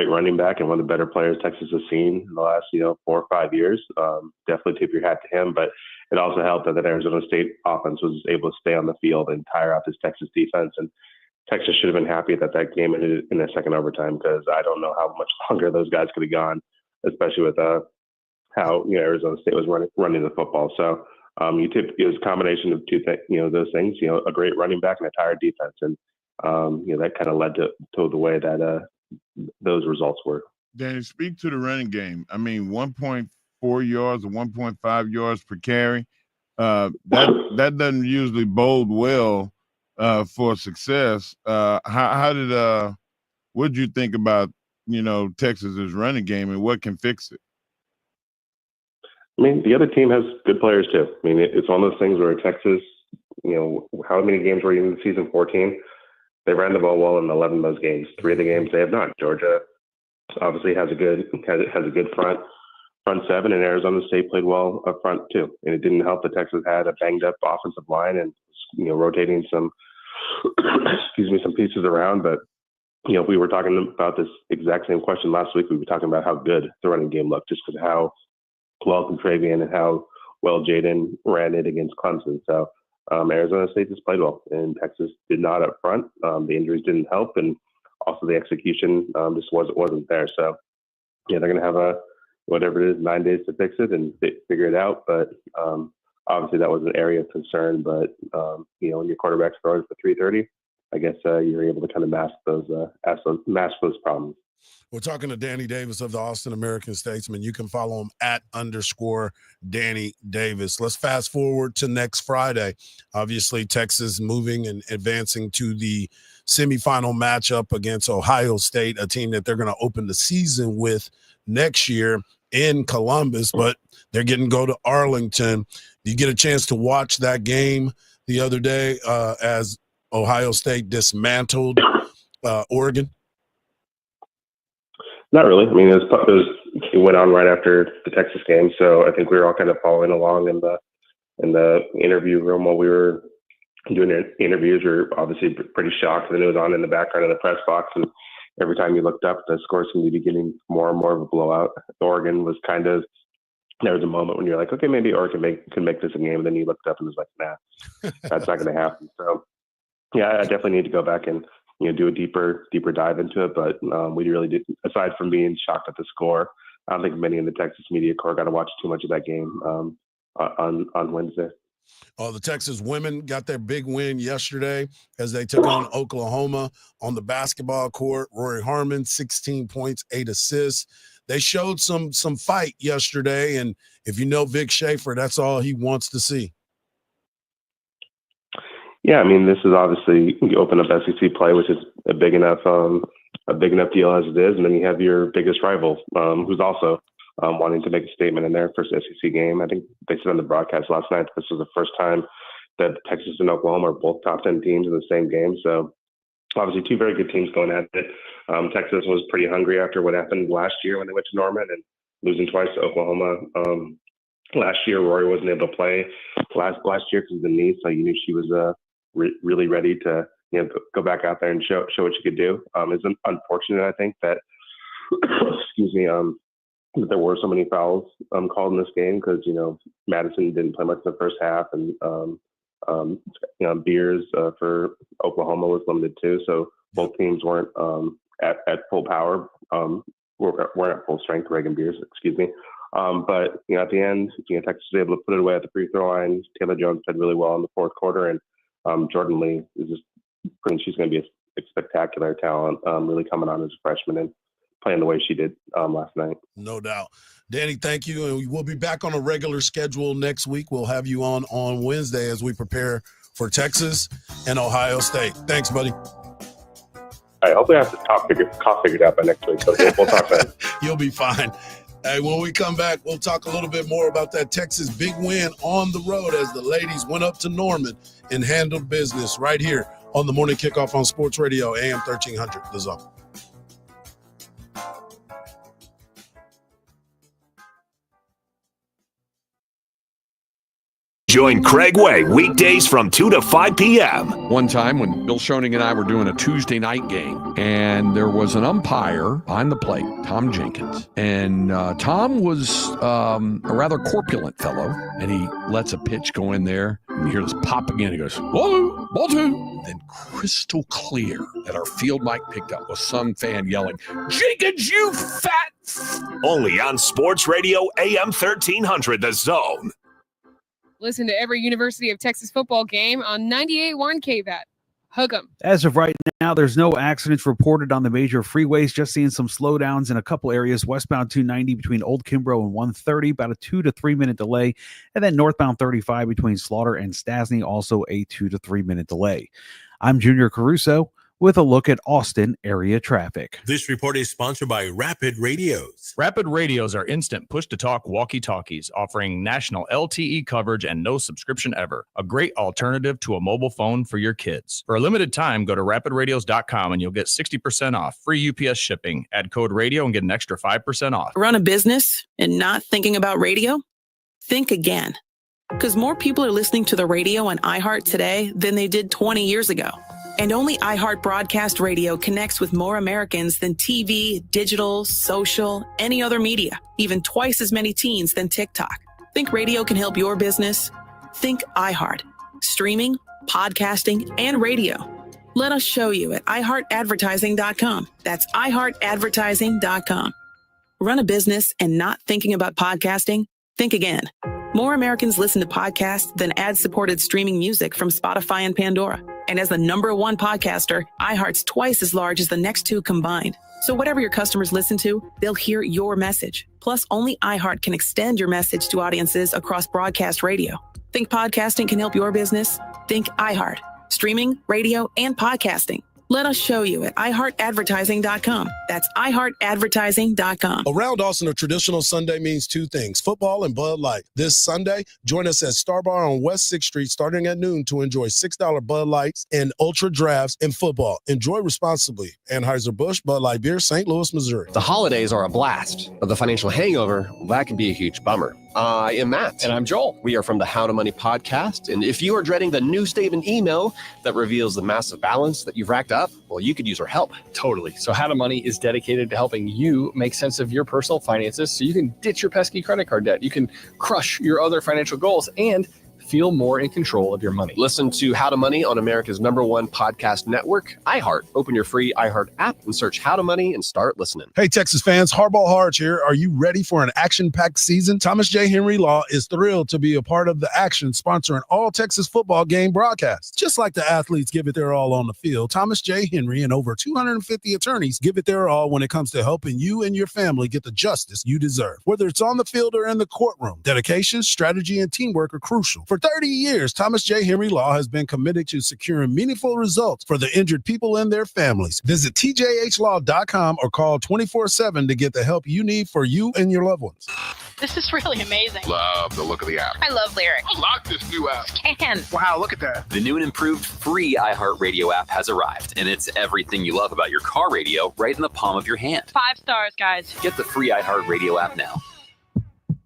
running back and one of the better players Texas has seen in the last, 4 or 5 years. Definitely tip your hat to him. But it also helped that Arizona State offense was able to stay on the field and tire out this Texas defense. And Texas should have been happy that game ended in the second overtime, because I don't know how much longer those guys could have gone, especially with how Arizona State was running the football. So it was a combination of those things, a great running back and a tired defense, and that kind of led to the way that those results were. Danny, speak to the running game. 1.4 yards or 1.5 yards per carry. That doesn't usually bode well for success. What did you think about Texas's running game, and what can fix it? The other team has good players too. It's one of those things where Texas, how many games were you in the season? 14. They ran the ball well in 11 of those games. 3 of the games they have not. Georgia obviously has a good front seven, and Arizona State played well up front too. And it didn't help that Texas had a banged up offensive line and rotating some some pieces around. But we were talking about this exact same question last week. We were talking about how good the running game looked, just because of how well Contravian and how well Jaden ran it against Clemson. So Arizona State just played well, and Texas did not up front. The injuries didn't help, and also the execution just wasn't there. So they're going to have whatever it is, 9 days to fix it and figure it out. But obviously that was an area of concern. But when your quarterback's throwing for 330, I guess you're able to kind of mask those problems. We're talking to Danny Davis of the Austin American-Statesman. You can follow him at _Danny Davis. Let's fast forward to next Friday. Obviously, Texas moving and advancing to the semifinal matchup against Ohio State, a team that they're going to open the season with next year in Columbus, but they're getting to go to Arlington. You get a chance to watch that game the other day as Ohio State dismantled Oregon? Not really. It went on right after the Texas game, so I think we were all kind of following along in the interview room while we were doing the interviews. We were obviously pretty shocked, and it was on in the background of the press box, and every time you looked up, the score seemed to be getting more and more of a blowout. Oregon was there was a moment when you're like, okay, maybe Oregon can make this a game, and then you looked up and it was like, nah, that's not going to happen. So, yeah, I definitely need to go back and do a deeper dive into it. But we really did, aside from being shocked at the score, I don't think many in the Texas media corps got to watch too much of that game on Wednesday. The Texas women got their big win yesterday as they took on Oklahoma on the basketball court. Rory Harmon, 16 points, 8 assists. They showed some fight yesterday, and if you know Vic Schaefer, that's all he wants to see. Yeah, I mean, this is obviously you open up SEC play, which is a big enough deal as it is, and then you have your biggest rival, who's also wanting to make a statement in their first SEC game. I think they said on the broadcast last night this was the first time that Texas and Oklahoma are both top 10 teams in the same game. So obviously two very good teams going at it. Texas was pretty hungry after what happened last year when they went to Norman and losing twice to Oklahoma. Last year, Rory wasn't able to play last year because of the knee, so you knew she was really ready to go back out there and show what she could do. It's unfortunate, I think, that excuse me, that there were so many fouls called in this game because Madison didn't play much in the first half, and Beers for Oklahoma was limited too. So both teams weren't at full power, weren't at full strength. Reagan Beers, excuse me. But at the end, Texas was able to put it away at the free throw line. Taylor Jones played really well in the fourth quarter, and Jordan Lee is just she's going to be a spectacular talent, really coming on as a freshman and playing the way she did last night. No doubt. Danny, thank you. And we'll be back on a regular schedule next week. We'll have you on Wednesday as we prepare for Texas and Ohio State. Thanks, buddy. All right, hopefully I have the cough figured out by next week. So we'll talk then. You'll be fine. Hey, when we come back, we'll talk a little bit more about that Texas big win on the road as the ladies went up to Norman and handled business right here on the Morning Kickoff on Sports Radio, AM 1300, The Zone. Join Craig Way weekdays from 2 to 5 p.m. One time when Bill Schoening and I were doing a Tuesday night game, and there was an umpire behind the plate, Tom Jenkins. And Tom was a rather corpulent fellow, and he lets a pitch go in there, and you hear this pop again. He goes, ball two. Then crystal clear that our field mic picked up was some fan yelling, Jenkins, you fat... Only on Sports Radio AM 1300, The Zone. Listen to every University of Texas football game on 98.1 KVAT. Hook 'em. As of right now, there's no accidents reported on the major freeways, just seeing some slowdowns in a couple areas. Westbound 290 between Old Kimbrough and 130, about a 2 to 3 minute delay. And then northbound 35 between Slaughter and Stasny, also a 2 to 3 minute delay. I'm Junior Caruso with a look at Austin area traffic. This report is sponsored by Rapid Radios. Rapid Radios are instant push-to-talk walkie-talkies offering national LTE coverage and no subscription ever. A great alternative to a mobile phone for your kids. For a limited time, go to rapidradios.com and you'll get 60% off. Free UPS shipping. Add code radio and get an extra 5% off. Run a business and not thinking about radio? Think again. Because more people are listening to the radio on iHeart today than they did 20 years ago. And only iHeart Broadcast Radio connects with more Americans than TV, digital, social, any other media, even twice as many teens than TikTok. Think radio can help your business? Think iHeart. Streaming, podcasting, and radio. Let us show you at iHeartAdvertising.com. That's iHeartAdvertising.com. Run a business and not thinking about podcasting? Think again. More Americans listen to podcasts than ad-supported streaming music from Spotify and Pandora. And as the #1 podcaster, iHeart's twice as large as the next two combined. So whatever your customers listen to, they'll hear your message. Plus, only iHeart can extend your message to audiences across broadcast radio. Think podcasting can help your business? Think iHeart. Streaming, radio, and podcasting. Let us show you at iHeartAdvertising.com. That's iHeartAdvertising.com. Around Austin, a traditional Sunday means two things, football and Bud Light. This Sunday, join us at Star Bar on West 6th Street starting at noon to enjoy $6 Bud Lights and Ultra Drafts in football. Enjoy responsibly. Anheuser-Busch, Bud Light Beer, St. Louis, Missouri. The holidays are a blast, but the financial hangover, well, that can be a huge bummer. I am Matt. And I'm Joel. We are from the How to Money podcast. And if you are dreading the new statement email that reveals the massive balance that you've racked up, well, you could use our help. Totally. So How to Money is dedicated to helping you make sense of your personal finances so you can ditch your pesky credit card debt. You can crush your other financial goals and Feel more in control of your money. Listen to How to Money on America's #1 podcast network, iHeart. Open your free iHeart app and search How to Money and start listening. Hey, Texas fans, Hardball Harge here. Are you ready for an action-packed season? Thomas J. Henry Law is thrilled to be a part of the action, sponsoring all Texas football game broadcasts. Just like the athletes give it their all on the field, Thomas J. Henry and over 250 attorneys give it their all when it comes to helping you and your family get the justice you deserve. Whether it's on the field or in the courtroom, dedication, strategy, and teamwork are crucial. For 30 years, Thomas J. Henry Law has been committed to securing meaningful results for the injured people and their families. Visit tjhlaw.com or call 24/7 to get the help you need for you and your loved ones. This is really amazing. Love the look of the app. I love lyrics. Unlock this new app. Can. Wow, look at that. The new and improved free iHeartRadio app has arrived, and it's everything you love about your car radio right in the palm of your hand. 5 stars, guys. Get the free iHeartRadio app now.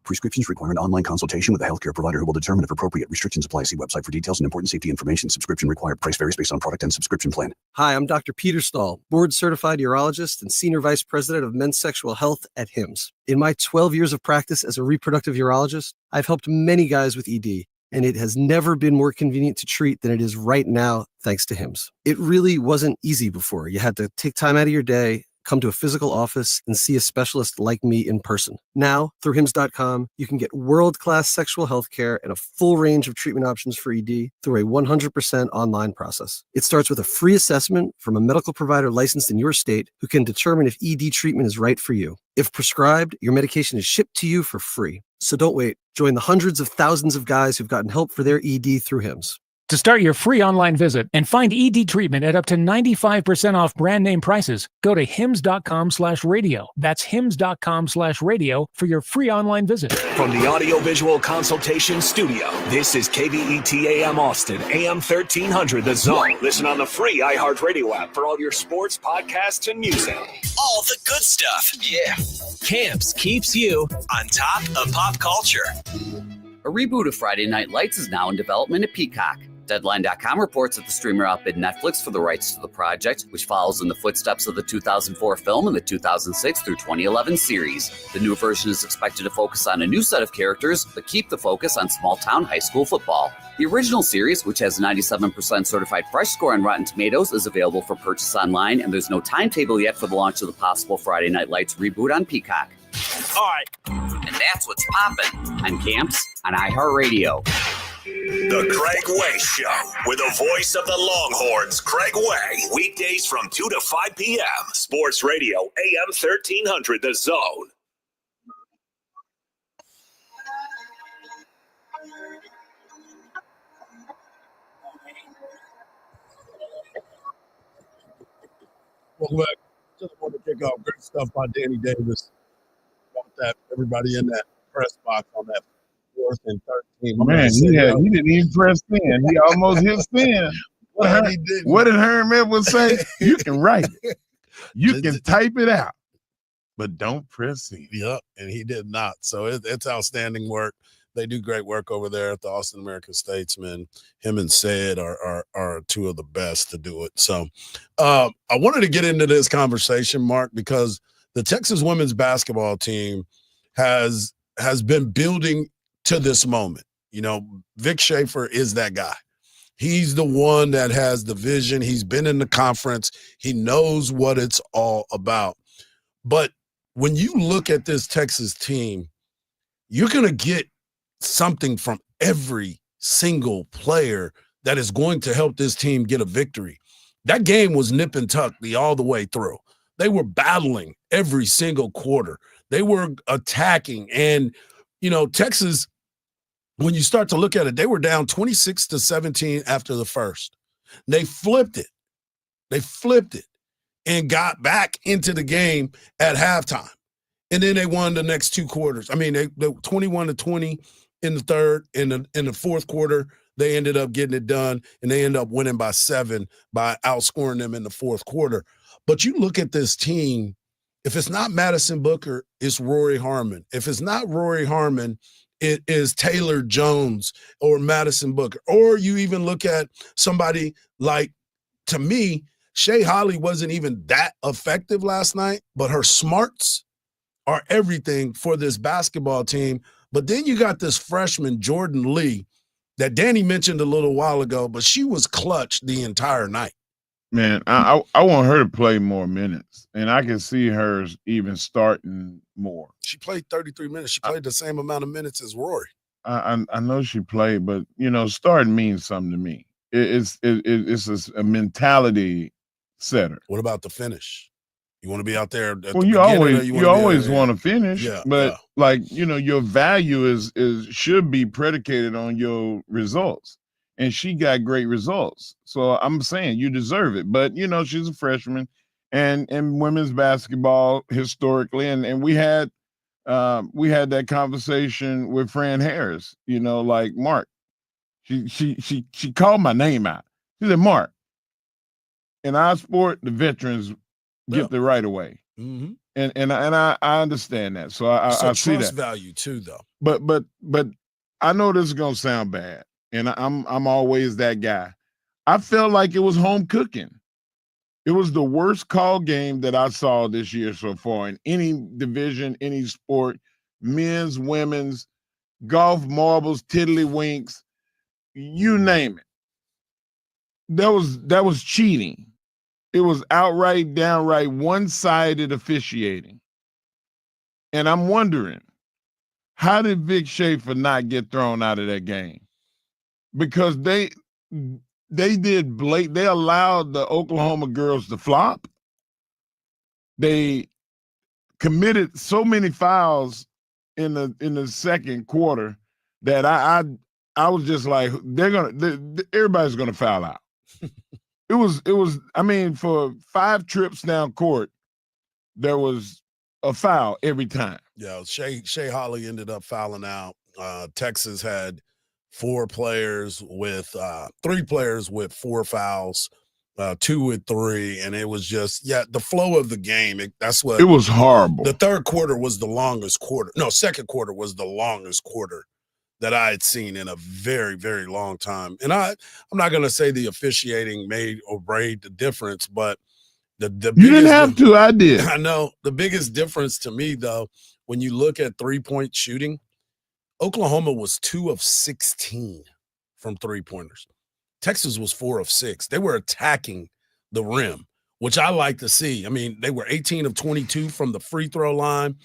Prescriptions require an online consultation with a healthcare provider who will determine if appropriate restrictions apply. See website for details and important safety information. Subscription required. Price varies based on product and subscription plan. Hi, I'm Dr. Peter Stahl, board-certified urologist and senior vice president of men's sexual health at HIMSS. In my 12 years of practice as a reproductive urologist, I've helped many guys with ED, and it has never been more convenient to treat than it is right now, thanks to HIMSS. It really wasn't easy before. You had to take time out of your day, come to a physical office, and see a specialist like me in person. Now, through HIMSS.com, you can get world-class sexual health care and a full range of treatment options for ED through a 100% online process. It starts with a free assessment from a medical provider licensed in your state who can determine if ED treatment is right for you. If prescribed, your medication is shipped to you for free. So don't wait. Join the hundreds of thousands of guys who've gotten help for their ED through HIMSS. To start your free online visit and find ED treatment at up to 95% off brand name prices, go to hims.com/radio. That's hims.com/radio for your free online visit. From the Audiovisual Consultation Studio, this is KVET AM Austin, AM 1300 The Zone. Listen on the free iHeartRadio app for all your sports, podcasts, and music. All the good stuff. Yeah. Camps keeps you on top of pop culture. A reboot of Friday Night Lights is now in development at Peacock. Deadline.com reports that the streamer outbid Netflix for the rights to the project, which follows in the footsteps of the 2004 film and the 2006 through 2011 series. The new version is expected to focus on a new set of characters, but keep the focus on small-town high school football. The original series, which has a 97% certified fresh score on Rotten Tomatoes, is available for purchase online, and there's no timetable yet for the launch of the possible Friday Night Lights reboot on Peacock. All right. And that's what's poppin' on Camps on iHeartRadio. The Craig Way Show, with the voice of the Longhorns, Craig Way, weekdays from 2 to 5 p.m. Sports Radio, AM 1300, The Zone. Welcome back. Just want to kick off great stuff by Danny Davis. Want that everybody in that press box on that 4th and 13. Man, he didn't even press in. He almost hit spin. What did Herm Edwards say? You can write it. You can type it out, but don't press in. Yep, and he did not. So it's outstanding work. They do great work over there at the Austin American Statesman. Him and Said are two of the best to do it. So I wanted to get into this conversation, Mark, because the Texas women's basketball team has been building to this moment. You know, Vic Schaefer is that guy. He's the one that has the vision. He's been in the conference. He knows what it's all about. But when you look at this Texas team, you're going to get something from every single player that is going to help this team get a victory. That game was nip and tuck all the way through. They were battling every single quarter. They were attacking. And, you know, Texas, when you start to look at it, they were down 26-17 after the first. They flipped it. And got back into the game at halftime. And then they won the next 2 quarters. I mean, they 21-20 in the third. In the fourth quarter, they ended up getting it done, and they ended up winning by 7 by outscoring them in the fourth quarter. But you look at this team, if it's not Madison Booker, it's Rory Harmon. If it's not Rory Harmon, it is Taylor Jones or Madison Booker. Or you even look at somebody like, to me, Shea Holley wasn't even that effective last night, but her smarts are everything for this basketball team. But then you got this freshman, Jordan Lee, that Danny mentioned a little while ago, but she was clutch the entire night. Man, I want her to play more minutes, and I can see her even starting more. She played 33 minutes. She played the same amount of minutes as Rory. I know she played, but starting means something to me. It's a mentality setter. What about the finish? You want to be out there at Well, the you always want to finish, Yeah, but your value should be predicated on your results. And she got great results. So I'm saying you deserve it. But she's a freshman, and women's basketball historically, and we had that conversation with Fran Harris, like Mark. She called my name out. She said, Mark, in our sport, the veterans get the right of way. Mm-hmm. And I understand that. So I see trust that value too, though. But I know this is gonna sound bad, and I'm always that guy. I felt like it was home cooking. It was the worst call game that I saw this year so far in any division, any sport, men's, women's, golf, marbles, tiddlywinks, you name it. That was cheating. It was downright one-sided officiating. And I'm wondering, how did Vic Schaefer not get thrown out of that game? Because they allowed the Oklahoma girls to flop. They committed so many fouls in the second quarter that I was just like, everybody's gonna foul out. It was I mean, for 5 trips down court, there was a foul every time. Yeah, Shea Holly ended up fouling out. Texas had 3 players with 4 fouls, 2 with 3, and it was just the flow of the game. It was horrible. The third quarter was the longest quarter. No, second quarter was the longest quarter that I had seen in a very, very long time. And I'm not going to say the officiating made or break the difference, but the you didn't have to. I did. I know the biggest difference to me, though, when you look at 3-point shooting, Oklahoma was 2 of 16 from 3-pointers. Texas was 4 of 6. They were attacking the rim, which I like to see. I mean, they were 18 of 22 from the free throw line.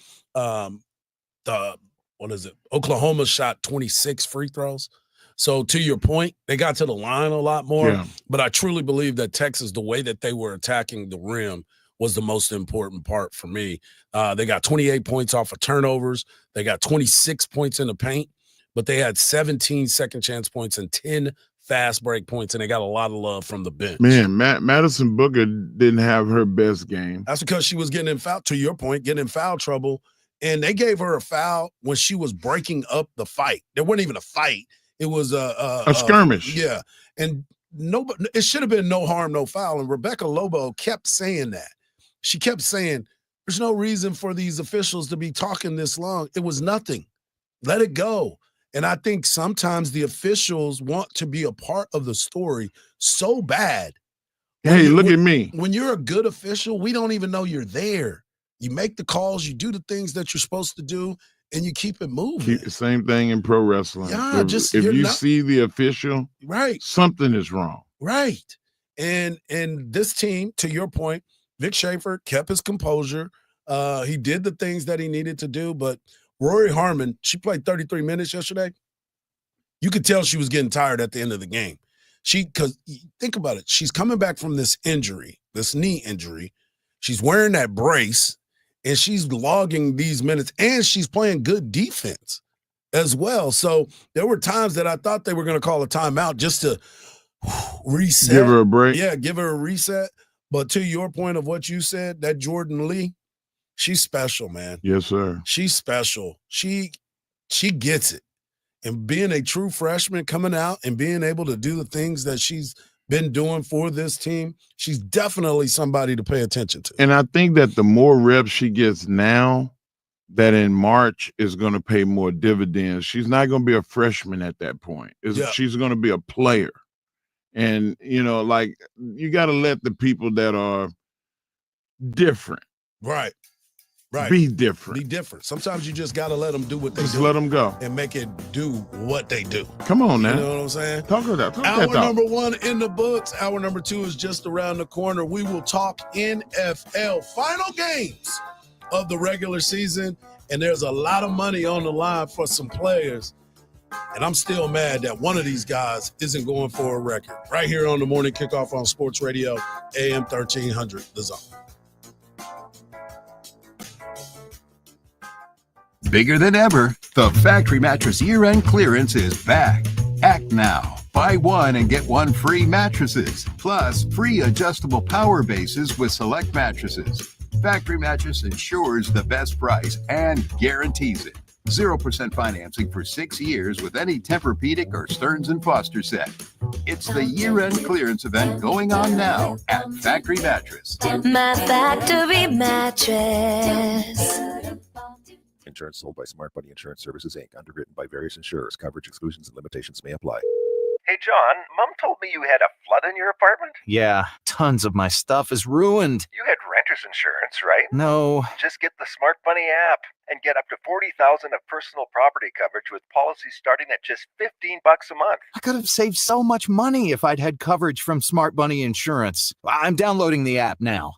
Oklahoma shot 26 free throws. So to your point, they got to the line a lot more. Yeah. But I truly believe that Texas, the way that they were attacking the rim, was the most important part for me. They got 28 points off of turnovers. They got 26 points in the paint, but they had 17 second chance points and 10 fast break points, and they got a lot of love from the bench. Man, Madison Booker didn't have her best game. That's because she was getting in foul, to your point, getting in foul trouble, and they gave her a foul when she was breaking up the fight. There wasn't even a fight. It was a skirmish. Yeah, and it should have been no harm, no foul, and Rebecca Lobo kept saying that. She kept saying, there's no reason for these officials to be talking this long. It was nothing. Let it go. And I think sometimes the officials want to be a part of the story so bad. Hey, look at me. When you're a good official, we don't even know you're there. You make the calls, you do the things that you're supposed to do, and you keep it moving. Same thing in pro wrestling. Yeah, if you see the official, right, something is wrong. Right. And this team, to your point, Vic Schaefer kept his composure. He did the things that he needed to do, but Rory Harmon, she played 33 minutes yesterday. You could tell she was getting tired at the end of the game. Because think about it. She's coming back from this injury, this knee injury. She's wearing that brace, and she's logging these minutes, and she's playing good defense as well. So there were times that I thought they were going to call a timeout just to reset. Give her a break. Yeah, give her a reset. But to your point of what you said, that Jordan Lee, she's special, man. Yes, sir. She's special. She gets it. And being a true freshman coming out and being able to do the things that she's been doing for this team, she's definitely somebody to pay attention to. And I think that the more reps she gets now, that in March is going to pay more dividends. She's not going to be a freshman at that point. She's going to be a player. And, you got to let the people that are different. Right. Right. Be different. Be different. Sometimes you just got to let them do what they Just do. let them go. And make it do what they do. Come on now. You know what I'm saying? Talk of that. Hour number 1 in the books. Hour number 2 is just around the corner. We will talk NFL final games of the regular season. And there's a lot of money on the line for some players. And I'm still mad that one of these guys isn't going for a record. Right here on the morning kickoff on Sports Radio, AM 1300, The Zone. Bigger than ever, the Factory Mattress year-end clearance is back. Act now. Buy one and get one free mattresses, plus free adjustable power bases with select mattresses. Factory Mattress ensures the best price and guarantees it. 0% financing for 6 years with any Tempur-Pedic or Stearns & Foster set. It's the year-end clearance event going on now at Factory Mattress. My Factory Mattress. Insurance sold by Smart Bunny Insurance Services, Inc., underwritten by various insurers. Coverage exclusions and limitations may apply. Hey, John, Mom told me you had a flood in your apartment? Yeah, tons of my stuff is ruined. You had renter's insurance, right? No. Just get the Smart Bunny app and get up to $40,000 of personal property coverage with policies starting at just $15 a month. I could have saved so much money if I'd had coverage from Smart Bunny Insurance. I'm downloading the app now.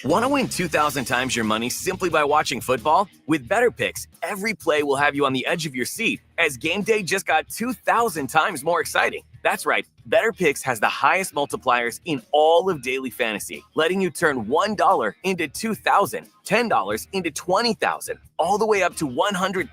Want to win 2,000 times your money simply by watching football? With Better Picks, every play will have you on the edge of your seat, as game day just got 2,000 times more exciting. That's right, Better Picks has the highest multipliers in all of daily fantasy, letting you turn $1 into $2,000, $10 into $20,000, all the way up to $100,000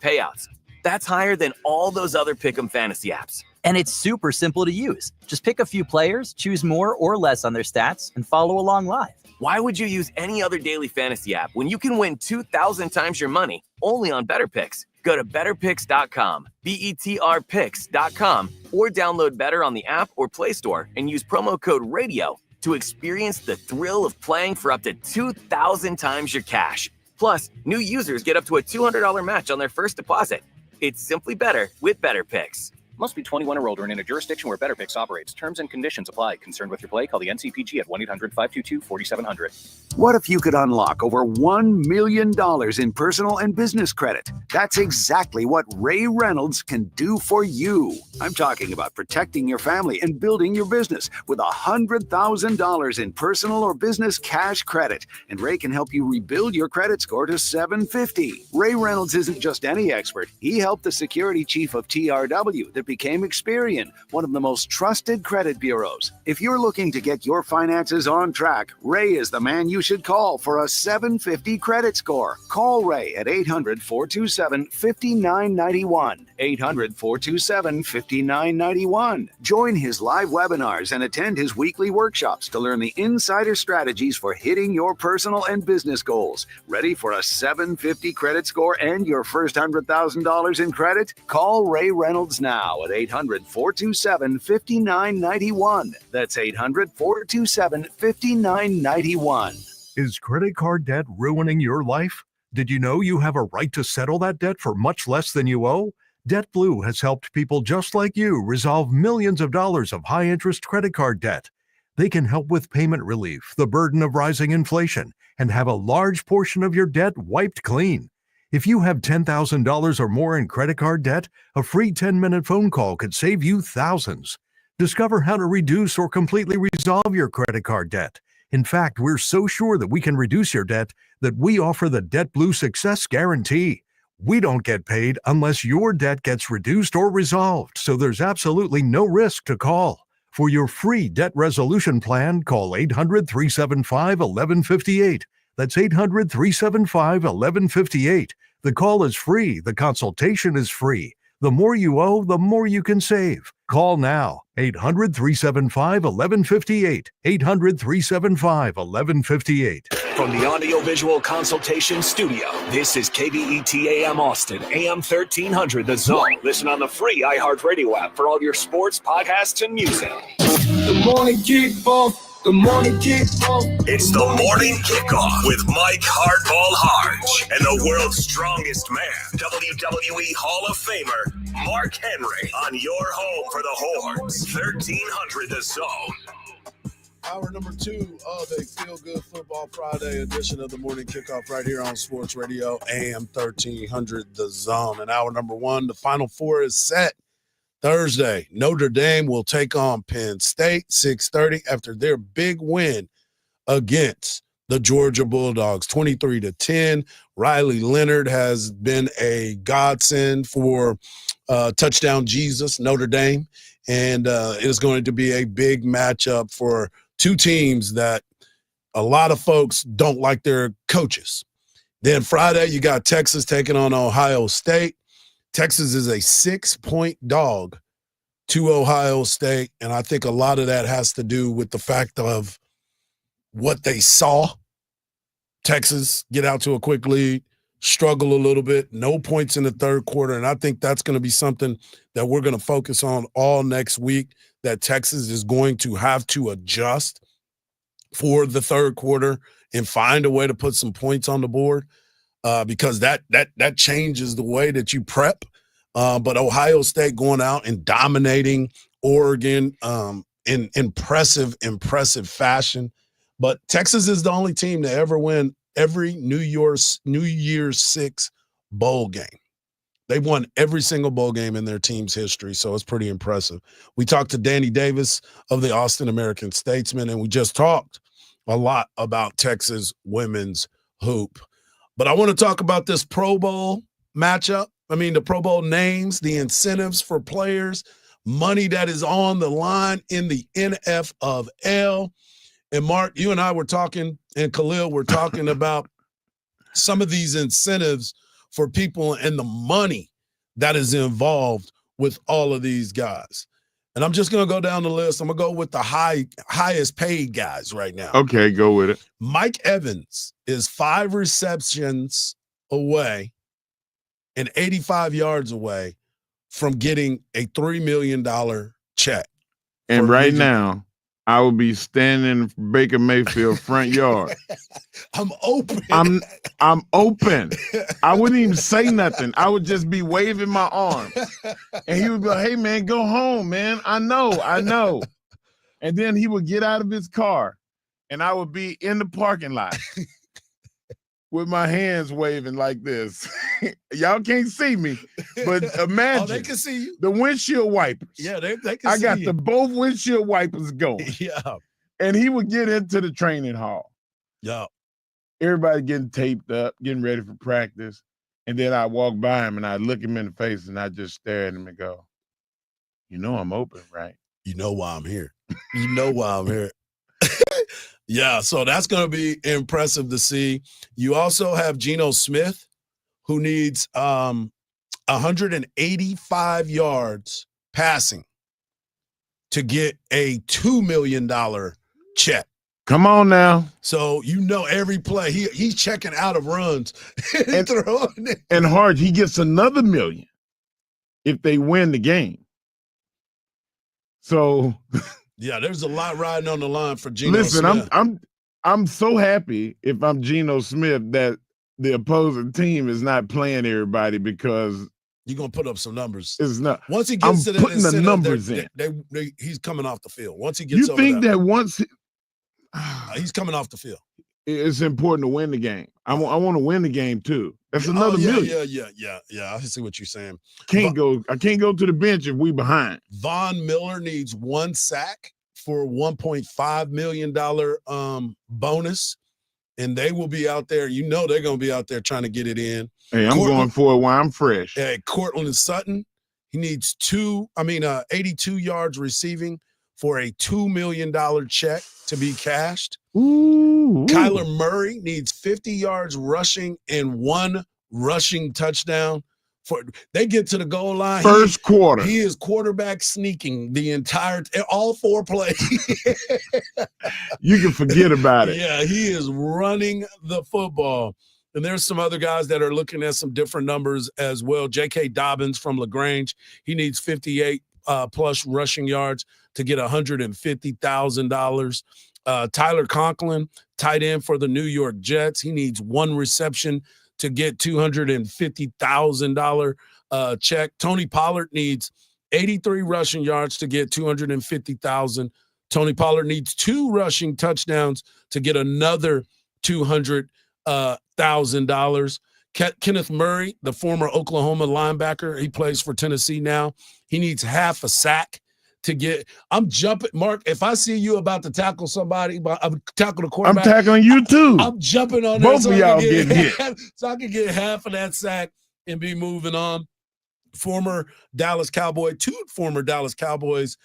payouts. That's higher than all those other Pick'em fantasy apps. And it's super simple to use. Just pick a few players, choose more or less on their stats, and follow along live. Why would you use any other daily fantasy app when you can win 2,000 times your money only on Better Picks? Go to betterpicks.com, BETRPicks.com, or download Better on the app or Play Store and use promo code RADIO to experience the thrill of playing for up to 2,000 times your cash. Plus, new users get up to a $200 match on their first deposit. It's simply better with Better Picks. Must be 21 or older and in a jurisdiction where Better Picks operates. Terms and conditions apply. Concerned with your play? Call the NCPG at 1-800-522-4700. What if you could unlock over $1 million in personal and business credit? That's exactly what Ray Reynolds can do for you. I'm talking about protecting your family and building your business with $100,000 in personal or business cash credit. And Ray can help you rebuild your credit score to 750. Ray Reynolds isn't just any expert. He helped the security chief of TRW that became Experian, one of the most trusted credit bureaus. If you're looking to get your finances on track, Ray is the man you should call for a 750 credit score. Call Ray at 800-427-5991. 800-427-5991. Join his live webinars and attend his weekly workshops to learn the insider strategies for hitting your personal and business goals. Ready for a 750 credit score and your first $100,000 in credit? Call Ray Reynolds now at 800-427-5991. That's 800-427-5991. Is credit card debt ruining your life? Did you know you have a right to settle that debt for much less than you owe? DebtBlue has helped people just like you resolve millions of dollars of high-interest credit card debt. They can help with payment relief, the burden of rising inflation, and have a large portion of your debt wiped clean. If you have $10,000 or more in credit card debt, a free 10-minute phone call could save you thousands. Discover how to reduce or completely resolve your credit card debt. In fact, we're so sure that we can reduce your debt that we offer the DebtBlue Success Guarantee. We don't get paid unless your debt gets reduced or resolved, so there's absolutely no risk to call. For your free debt resolution plan, call 800-375-1158. That's 800-375-1158. The call is free. The consultation is free. The more you owe, the more you can save. Call now. 800-375-1158. 800-375-1158. From the Audiovisual Consultation Studio, this is KBET AM Austin, AM 1300, The Zone. Listen on the free iHeartRadio app for all your sports, podcasts, and music. The morning kickoff. The morning kickoff. It's the morning kickoff with Mike Hardball Harge and the world's strongest man, WWE Hall of Famer, Mark Henry, on your home for the Horns, 1300 The Zone. Hour number 2 of a Feel Good Football Friday edition of the Morning Kickoff right here on Sports Radio, AM 1300 The Zone. And hour number 1, the Final Four is set. Thursday, Notre Dame will take on Penn State, 6:30, after their big win against the Georgia Bulldogs, 23-10. Riley Leonard has been a godsend for Touchdown Jesus, Notre Dame, and it is going to be a big matchup for two teams that a lot of folks don't like their coaches. Then Friday, you got Texas taking on Ohio State. Texas is a 6-point dog to Ohio State, and I think a lot of that has to do with the fact of what they saw. Texas get out to a quick lead, struggle a little bit, no points in the third quarter, and I think that's going to be something that we're going to focus on all next week, that Texas is going to have to adjust for the third quarter and find a way to put some points on the board. Because that changes the way that you prep. But Ohio State going out and dominating Oregon in impressive fashion. But Texas is the only team to ever win every New Year's 6 bowl game. They've won every single bowl game in their team's history, so it's pretty impressive. We talked to Danny Davis of the Austin American-Statesman, and we just talked a lot about Texas women's hoop. But I want to talk about this Pro Bowl matchup. I mean, the Pro Bowl names, the incentives for players, money that is on the line in the NFL. And Mark, you and I were talking, and Khalil were talking about some of these incentives for people and the money that is involved with all of these guys. And I'm just going to go down the list. I'm going to go with the highest paid guys right now. Okay, go with it. Mike Evans is 5 receptions away and 85 yards away from getting a $3 million check. And right now, I will be standing in Baker Mayfield front yard. I'm open. I'm open. I wouldn't even say nothing. I would just be waving my arm. And he would be like, hey, man, go home, man. I know. And then he would get out of his car, and I would be in the parking lot with my hands waving like this. Y'all can't see me, but imagine. Oh, they can see you. The windshield wipers. Yeah, they can see you. I got both windshield wipers going. Yeah. And he would get into the training hall. Yeah. Everybody getting taped up, getting ready for practice. And then I walk by him and I look him in the face and I just stare at him and go, you know I'm open, right? You know why I'm here. You know why I'm here. Yeah, so that's going to be impressive to see. You also have Geno Smith, who needs 185 yards passing to get a $2 million check. Come on now. So you know every play. He's checking out of runs and throwing it. And Hart, he gets another $1 million if they win the game. So yeah, there's a lot riding on the line for Geno Smith. Listen, I'm so happy if I'm Geno Smith that the opposing team is not playing everybody, because you're gonna put up some numbers. It's not. Once he gets to putting the numbers in, he's coming off the field. Once he gets, you think that once he's coming off the field, it's important to win the game. I want to win the game too. That's another $1 million. Yeah. I see what you're saying. I can't go to the bench if we behind. Von Miller needs 1 sack for a $1.5 million bonus, and they will be out there. You know they're going to be out there trying to get it in. Hey, I'm going for it while I'm fresh. Hey, Cortland Sutton, he needs 82 yards receiving for a $2 million check to be cashed. Ooh. Kyler Murray needs 50 yards rushing and 1 rushing touchdown. They get to the goal line. First quarter. He is quarterback sneaking the entire all 4 plays. You can forget about it. Yeah, he is running the football. And there's some other guys that are looking at some different numbers as well. J.K. Dobbins from LaGrange, he needs 58 plus rushing yards to get $150,000. Tyler Conklin, tight end for the New York Jets, he needs 1 reception to get $250,000 check. Tony Pollard needs 83 rushing yards to get $250,000 Tony Pollard needs 2 rushing touchdowns to get another $200,000. Kenneth Murray, the former Oklahoma linebacker, he plays for Tennessee now. He needs half a sack to get. I'm jumping, Mark. If I see you about to tackle somebody, tackle the quarterback, I'm tackling you too. I'm jumping on both there of y'all getting hit, so I can get half of that sack and be moving on. Former Dallas Cowboy, 2 former Dallas Cowboys,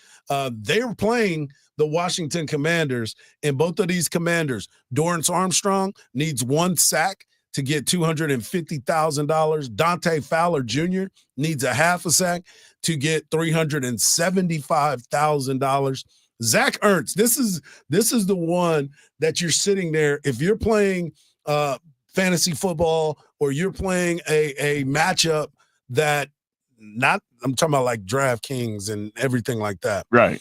they're playing the Washington Commanders, and both of these Commanders, Dorrance Armstrong needs 1 sack to get $250,000. Dante Fowler Jr. needs a half a sack to get $375,000. Zach Ertz, this is the one that you're sitting there. If you're playing fantasy football or you're playing a matchup that I'm talking about like DraftKings and everything like that. Right.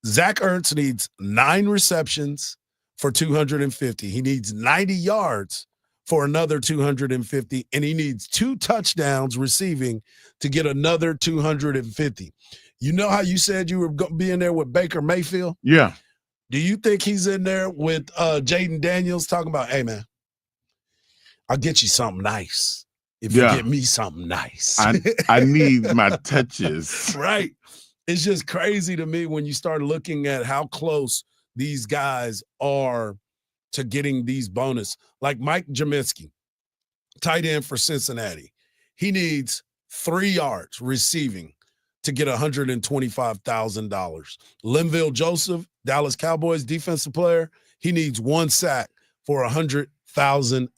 Zach Ertz needs 9 receptions for 250. He needs 90 yards for another 250, and he needs 2 touchdowns receiving to get another 250. You know how you said you were going to be in there with Baker Mayfield? Yeah. Do you think he's in there with Jaden Daniels talking about, hey, man, I'll get you something nice if you get me something nice. I need my touches. Right. It's just crazy to me when you start looking at how close these guys are to getting these bonus. Like Mike Jaminski, tight end for Cincinnati. He needs 3 yards receiving to get $125,000. Linville Joseph, Dallas Cowboys defensive player, he needs 1 sack for $100,000.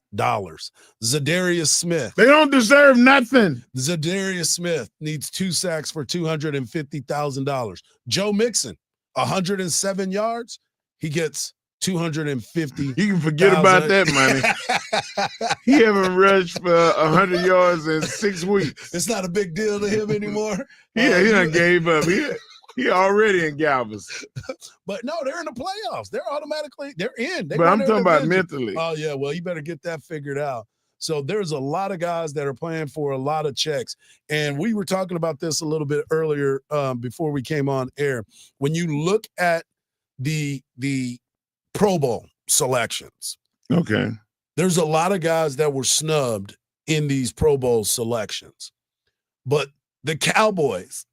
Zadarius Smith. They don't deserve nothing. Zadarius Smith needs 2 sacks for $250,000. Joe Mixon, 107 yards. He gets $250,000. You can forget about that money. He haven't rushed for 100 yards in 6 weeks. It's not a big deal to him anymore. Yeah, he done gave up. He already in Galveston. But no, they're in the playoffs. They're in. But I'm talking about mentally. Oh, yeah. Well, you better get that figured out. So there's a lot of guys that are playing for a lot of checks. And we were talking about this a little bit earlier before we came on air. When you look at the Pro Bowl selections. Okay. There's a lot of guys that were snubbed in these Pro Bowl selections. But the Cowboys,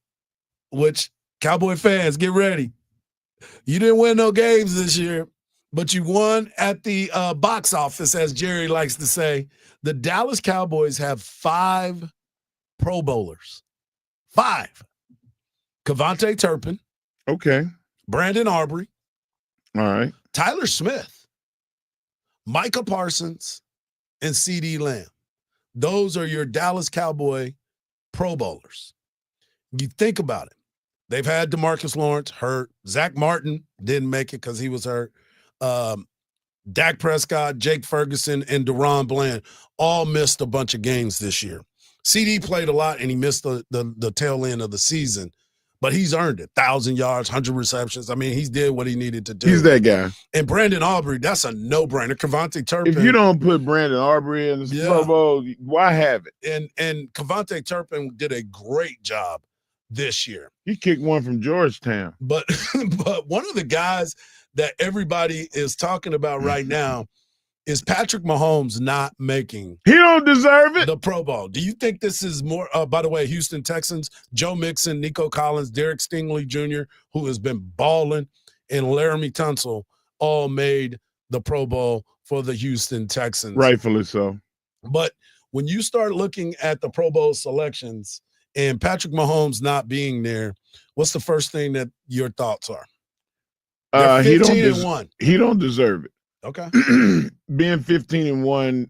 which Cowboy fans, get ready. You didn't win no games this year, but you won at the box office, as Jerry likes to say. The Dallas Cowboys have 5 Pro Bowlers. 5. Kevontae Turpin. Okay. Brandon Aubrey. All right. Tyler Smith, Micah Parsons, and CeeDee Lamb. Those are your Dallas Cowboy Pro Bowlers. You think about it. They've had DeMarcus Lawrence hurt. Zach Martin didn't make it because he was hurt. Dak Prescott, Jake Ferguson, and DeRon Bland all missed a bunch of games this year. CD played a lot, and he missed the tail end of the season. But he's earned it. 1,000 yards, 100 receptions. I mean, he's did what he needed to do. He's that guy. And Brandon Aubrey, that's a no-brainer. Kevontae Turpin. If you don't put Brandon Aubrey in the Pro Bowl, why have it? And Kevontae Turpin did a great job this year. He kicked one from Georgetown. But one of the guys that everybody is talking about right now is Patrick Mahomes not making. He don't deserve it. The Pro Bowl. Do you think this is more? By the way, Houston Texans, Joe Mixon, Nico Collins, Derek Stingley Jr., who has been balling, and Laramie Tunsil all made the Pro Bowl for the Houston Texans. Rightfully so. But when you start looking at the Pro Bowl selections and Patrick Mahomes not being there, what's the first thing that your thoughts are? He don't deserve it. Okay. Being 15-1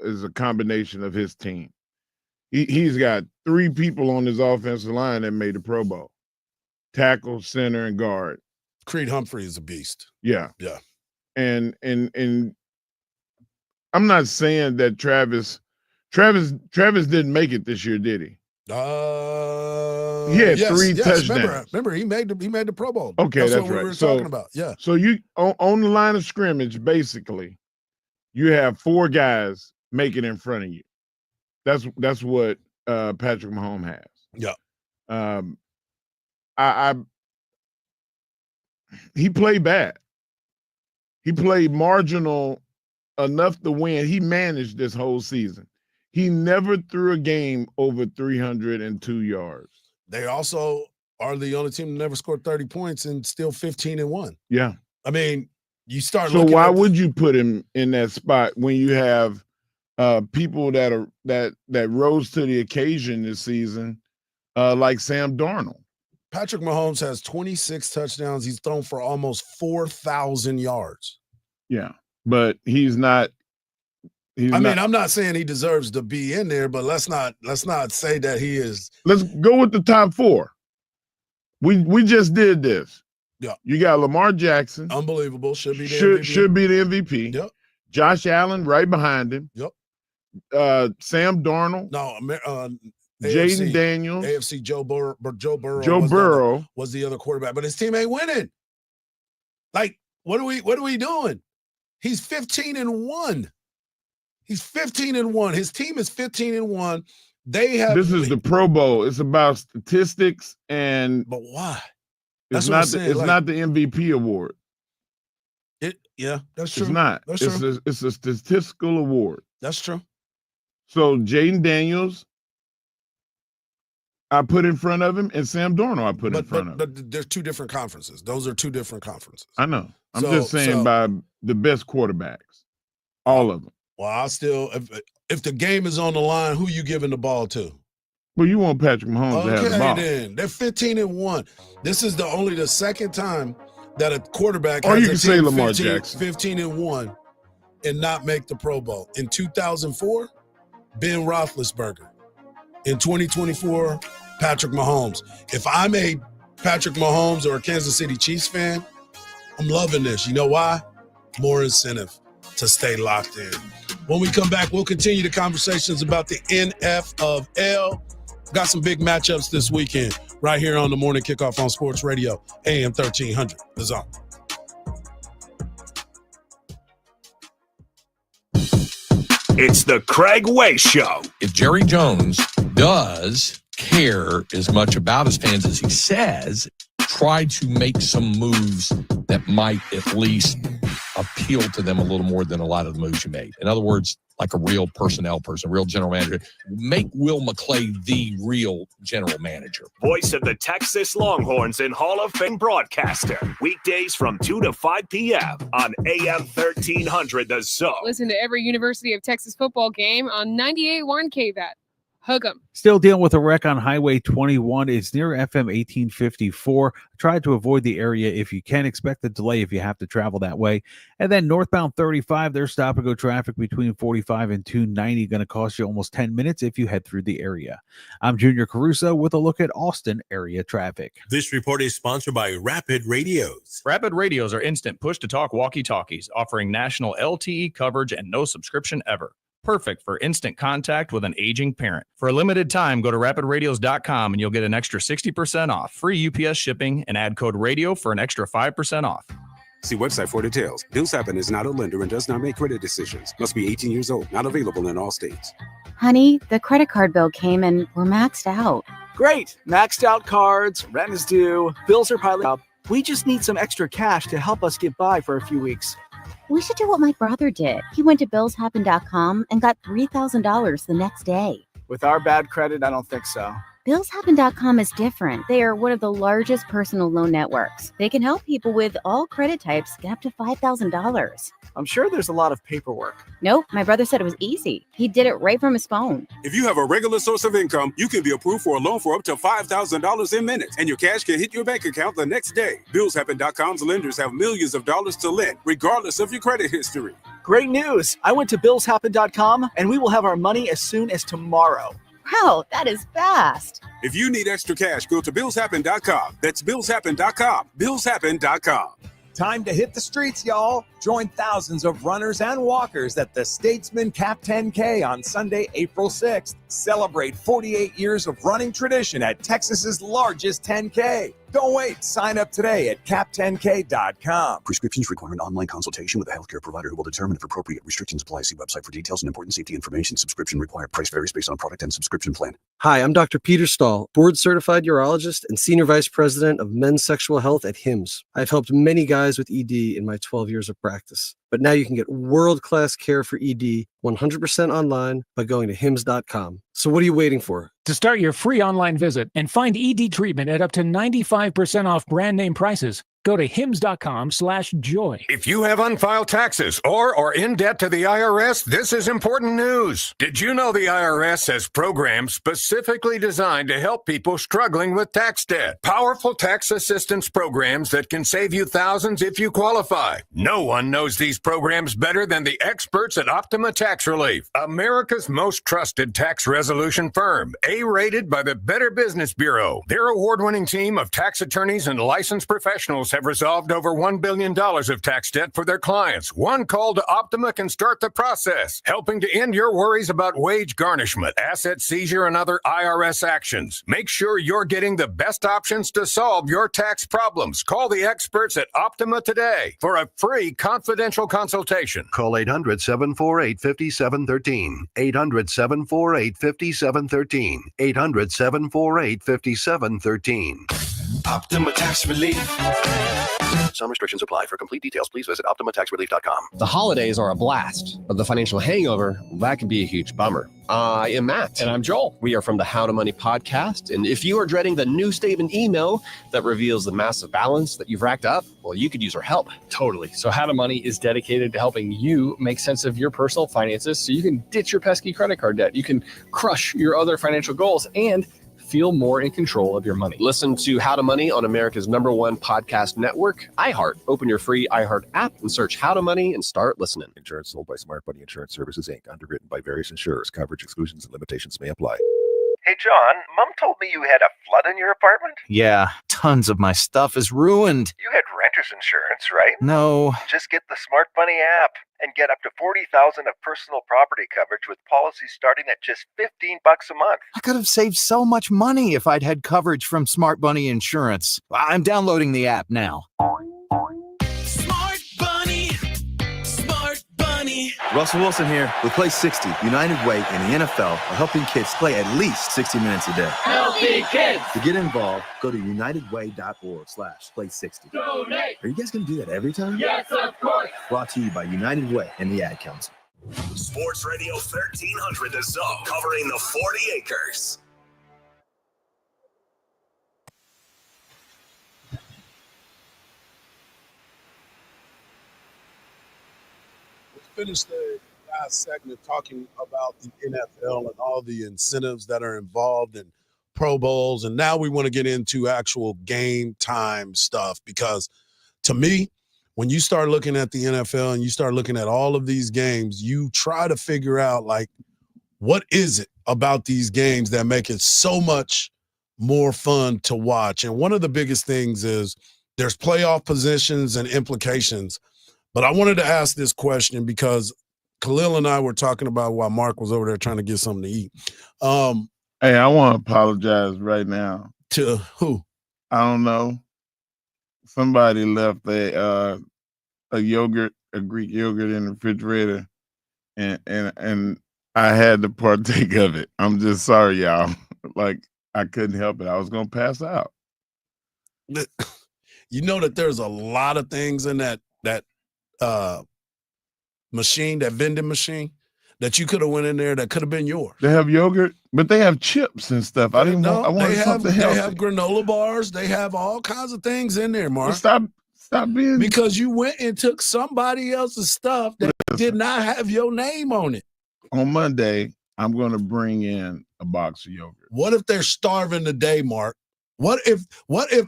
is a combination of his team. He's got 3 people on his offensive line that made the Pro Bowl. Tackle, center, and guard. Creed Humphrey is a beast. Yeah. Yeah. And I'm not saying that Travis didn't make it this year, did he? He had 3 touchdowns. Remember, he made the Pro Bowl. Okay, that's what right. we were talking about. Yeah. So you on the line of scrimmage, basically, you have 4 guys making in front of you. That's what Patrick Mahomes has. Yeah. he played bad. He played marginal enough to win. He managed this whole season. He never threw a game over 302 yards. They also are the only team that never scored 30 points and still 15-1. Yeah. I mean, you start So looking why at would you put him in that spot when you have people that rose to the occasion this season, like Sam Darnold? Patrick Mahomes has 26 touchdowns. He's thrown for almost 4,000 yards. Yeah, but he's not. I'm not saying he deserves to be in there, but let's not say that he is. Let's go with the top 4. We just did this. Yeah, you got Lamar Jackson, unbelievable. Should be the MVP. Should be the MVP. Yep. Josh Allen right behind him. Yep. Sam Darnold. No, Jaden Daniels. AFC Joe Burrow. Joe Burrow was the other quarterback, but his team ain't winning. Like, what are we doing? He's 15-1. He's 15-1. His team is 15-1. They have. This is the Pro Bowl. It's about statistics and. But why? It's not. It's not the MVP award. Yeah, that's true. It's not. That's it's true. It's a statistical award. That's true. So Jaden Daniels, I put in front of him, and Sam Darnold I put in front of him. But there's two different conferences. Those are two different conferences. I know. I'm just saying by the best quarterbacks, all of them. Well, I still, if the game is on the line, who you giving the ball to? Well, you want Patrick Mahomes to have the ball. Then they're 15-1. This is only the second time that a quarterback or has you can say Lamar Jackson 15-1 and not make the Pro Bowl. In 2004, Ben Roethlisberger. In 2024, Patrick Mahomes. If I'm a Patrick Mahomes or a Kansas City Chiefs fan, I'm loving this. You know why? More incentive to stay locked in. When we come back, we'll continue the conversations about the NFL. Got some big matchups this weekend right here on the Morning Kickoff on Sports Radio, AM 1300, The Zone. It's the Craig Way Show. If Jerry Jones does care as much about his fans as he says, try to make some moves that might at least appeal to them a little more than a lot of the moves you made. In other words, like a real personnel person, real general manager. Make Will McClay the real general manager. Voice of the Texas Longhorns and Hall of Fame broadcaster. Weekdays from 2 to 5 p.m. on AM 1300 The Zone. Listen to every University of Texas football game on 98.1 KVAT. Hook 'em. Still dealing with a wreck on Highway 21. It's near FM 1854. Try to avoid the area if you can. Expect a delay if you have to travel that way. And then northbound 35, there's stop-and-go traffic between 45 and 290. Going to cost you almost 10 minutes if you head through the area. I'm Junior Caruso with a look at Austin area traffic. This report is sponsored by Rapid Radios. Rapid Radios are instant push-to-talk walkie-talkies, offering national LTE coverage and no subscription ever. Perfect for instant contact with an aging parent. For a limited time, go to rapidradios.com and you'll get an extra 60% off, free UPS shipping, and add code radio for an extra 5% off. See website for details. Bills Happen is not a lender and does not make credit decisions. Must be 18 years old. Not available in all states. Honey, the credit card bill came and we're maxed out. Great. Maxed out cards, rent is due, bills are piling up. We just need some extra cash to help us get by for a few weeks. We should do what my brother did. He went to billshappen.com and got $3,000 the next day. With our bad credit, I don't think so. Billshappen.com is different. They are one of the largest personal loan networks. They can help people with all credit types get up to $5,000. I'm sure there's a lot of paperwork. Nope, my brother said it was easy. He did it right from his phone. If you have a regular source of income, you can be approved for a loan for up to $5,000 in minutes, and your cash can hit your bank account the next day. Billshappen.com's lenders have millions of dollars to lend, regardless of your credit history. Great news! I went to billshappen.com, and we will have our money as soon as tomorrow. Wow, that is fast. If you need extra cash, go to billshappen.com. That's billshappen.com. Billshappen.com. Time to hit the streets, y'all. Join thousands of runners and walkers at the Statesman Cap 10K on Sunday, April 6th. Celebrate 48 years of running tradition at Texas's largest 10K. Don't wait. Sign up today at cap10k.com. Prescriptions require an online consultation with a healthcare provider who will determine if appropriate. Restrictions apply. See website for details and important safety information. Subscription required. Price varies based on product and subscription plan. Hi, I'm Dr. Peter Stahl, board-certified urologist and senior vice president of men's sexual health at HIMSS. I've helped many guys with ED in my 12 years of practice. But now you can get world-class care for ED 100% online by going to hims.com. So what are you waiting for? To start your free online visit and find ED treatment at up to 95% off brand name prices, go to hims.com/joy. If you have unfiled taxes or are in debt to the IRS, this is important news. Did you know the IRS has programs specifically designed to help people struggling with tax debt? Powerful tax assistance programs that can save you thousands if you qualify. No one knows these programs better than the experts at Optima Tax Relief, America's most trusted tax resolution firm, A-rated by the Better Business Bureau. Their award-winning team of tax attorneys and licensed professionals have resolved over $1 billion of tax debt for their clients. One call to Optima can start the process, helping to end your worries about wage garnishment, asset seizure, and other IRS actions. Make sure you're getting the best options to solve your tax problems. Call the experts at Optima today for a free confidential consultation. Call 800-748-5713. 800-748-5713. 800-748-5713. Optima Tax Relief. Some restrictions apply. For complete details, please visit OptimaTaxRelief.com. The holidays are a blast, but the financial hangover, that can be a huge bummer. I am Matt. And I'm Joel. We are from the How to Money podcast. And if you are dreading the new statement email that reveals the massive balance that you've racked up, well, you could use our help. Totally. So How to Money is dedicated to helping you make sense of your personal finances so you can ditch your pesky credit card debt. You can crush your other financial goals and feel more in control of your money. Listen to How to Money on America's #1 podcast network, iHeart. Open your free iHeart app and search How to Money and start listening. Insurance sold by Smart Money Insurance Services, Inc., underwritten by various insurers. Coverage exclusions and limitations may apply. Hey, John, Mom told me you had a flood in your apartment. Yeah, tons of my stuff is ruined. You had renter's insurance, right? No. Just get the Smart Money app and get up to $40,000 of personal property coverage with policies starting at just $15 a month. I could have saved so much money if I'd had coverage from Smart Money Insurance. I'm downloading the app now. Smart Bunny. Smart Bunny. Russell Wilson here with Play 60. United Way and the NFL are helping kids play at least 60 minutes a day. Healthy kids. To get involved, go to unitedway.org/play60. Donate. Are you guys going to do that every time? Yes, of course. Brought to you by United Way and the Ad Council. Sports Radio 1300 The Zone, covering the 40 acres. Finished the last segment talking about the NFL and all the incentives that are involved in Pro Bowls. And now we want to get into actual game time stuff, because to me, when you start looking at the NFL and you start looking at all of these games, you try to figure out, like, what is it about these games that make it so much more fun to watch? And one of the biggest things is there's playoff positions and implications. But I wanted to ask this question because Khalil and I were talking about while Mark was over there trying to get something to eat. Hey, I want to apologize right now. To who? I don't know. Somebody left a yogurt, a Greek yogurt in the refrigerator, and I had to partake of it. I'm just sorry, y'all. Like, I couldn't help it. I was going to pass out. You know that there's a lot of things in that machine, that vending machine, that you could have went in there that could have been yours. They have yogurt, but they have chips and stuff. I didn't want. I wanted something healthy. They have granola bars. They have all kinds of things in there, Mark. Well, stop being, because you went and took somebody else's stuff that did not have your name on it. On Monday, I'm going to bring in a box of yogurt. What if they're starving today, Mark? What if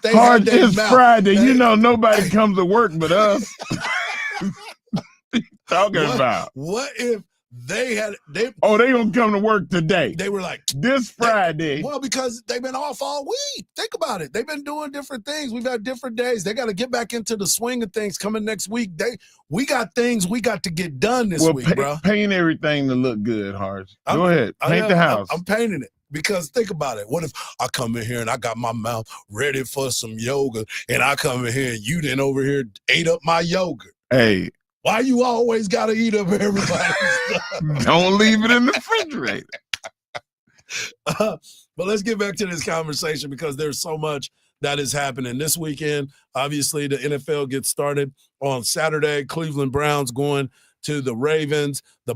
they Hard, had their it's mouth? Friday. You know nobody comes to work but us. Talking about what if they they gonna come to work today? They were like, this Friday. Well, because they've been off all week. Think about it. They've been doing different things. We've had different days. They got to get back into the swing of things coming next week. We got things we got to get done this week, bro. Paint everything to look good, Harsh. Go ahead. Paint the house. I'm painting it Because think about it. What if I come in here and I got my mouth ready for some yogurt, and I come in here and you then over here ate up my yogurt? Hey, why you always got to eat up everybody's stuff? Don't leave it in the refrigerator. But let's get back to this conversation because there's so much that is happening this weekend. Obviously, the NFL gets started on Saturday. Cleveland Browns going to the Ravens. The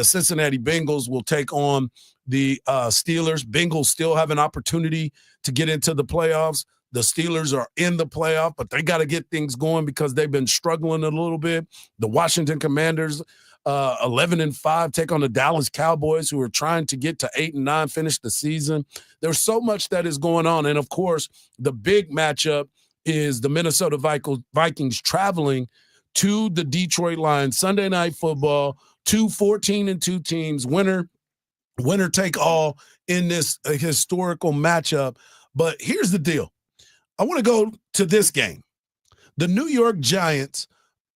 Cincinnati Bengals will take on the Steelers. Bengals still have an opportunity to get into the playoffs. The Steelers are in the playoff, but they got to get things going because they've been struggling a little bit. The Washington Commanders, 11-5, take on the Dallas Cowboys, who are trying to get to 8-9, finish the season. There's so much that is going on. And, of course, the big matchup is the Minnesota Vikings traveling to the Detroit Lions. Sunday Night Football, 14-2 teams, winner take all in this historical matchup. But here's the deal. I want to go to this game. The New York Giants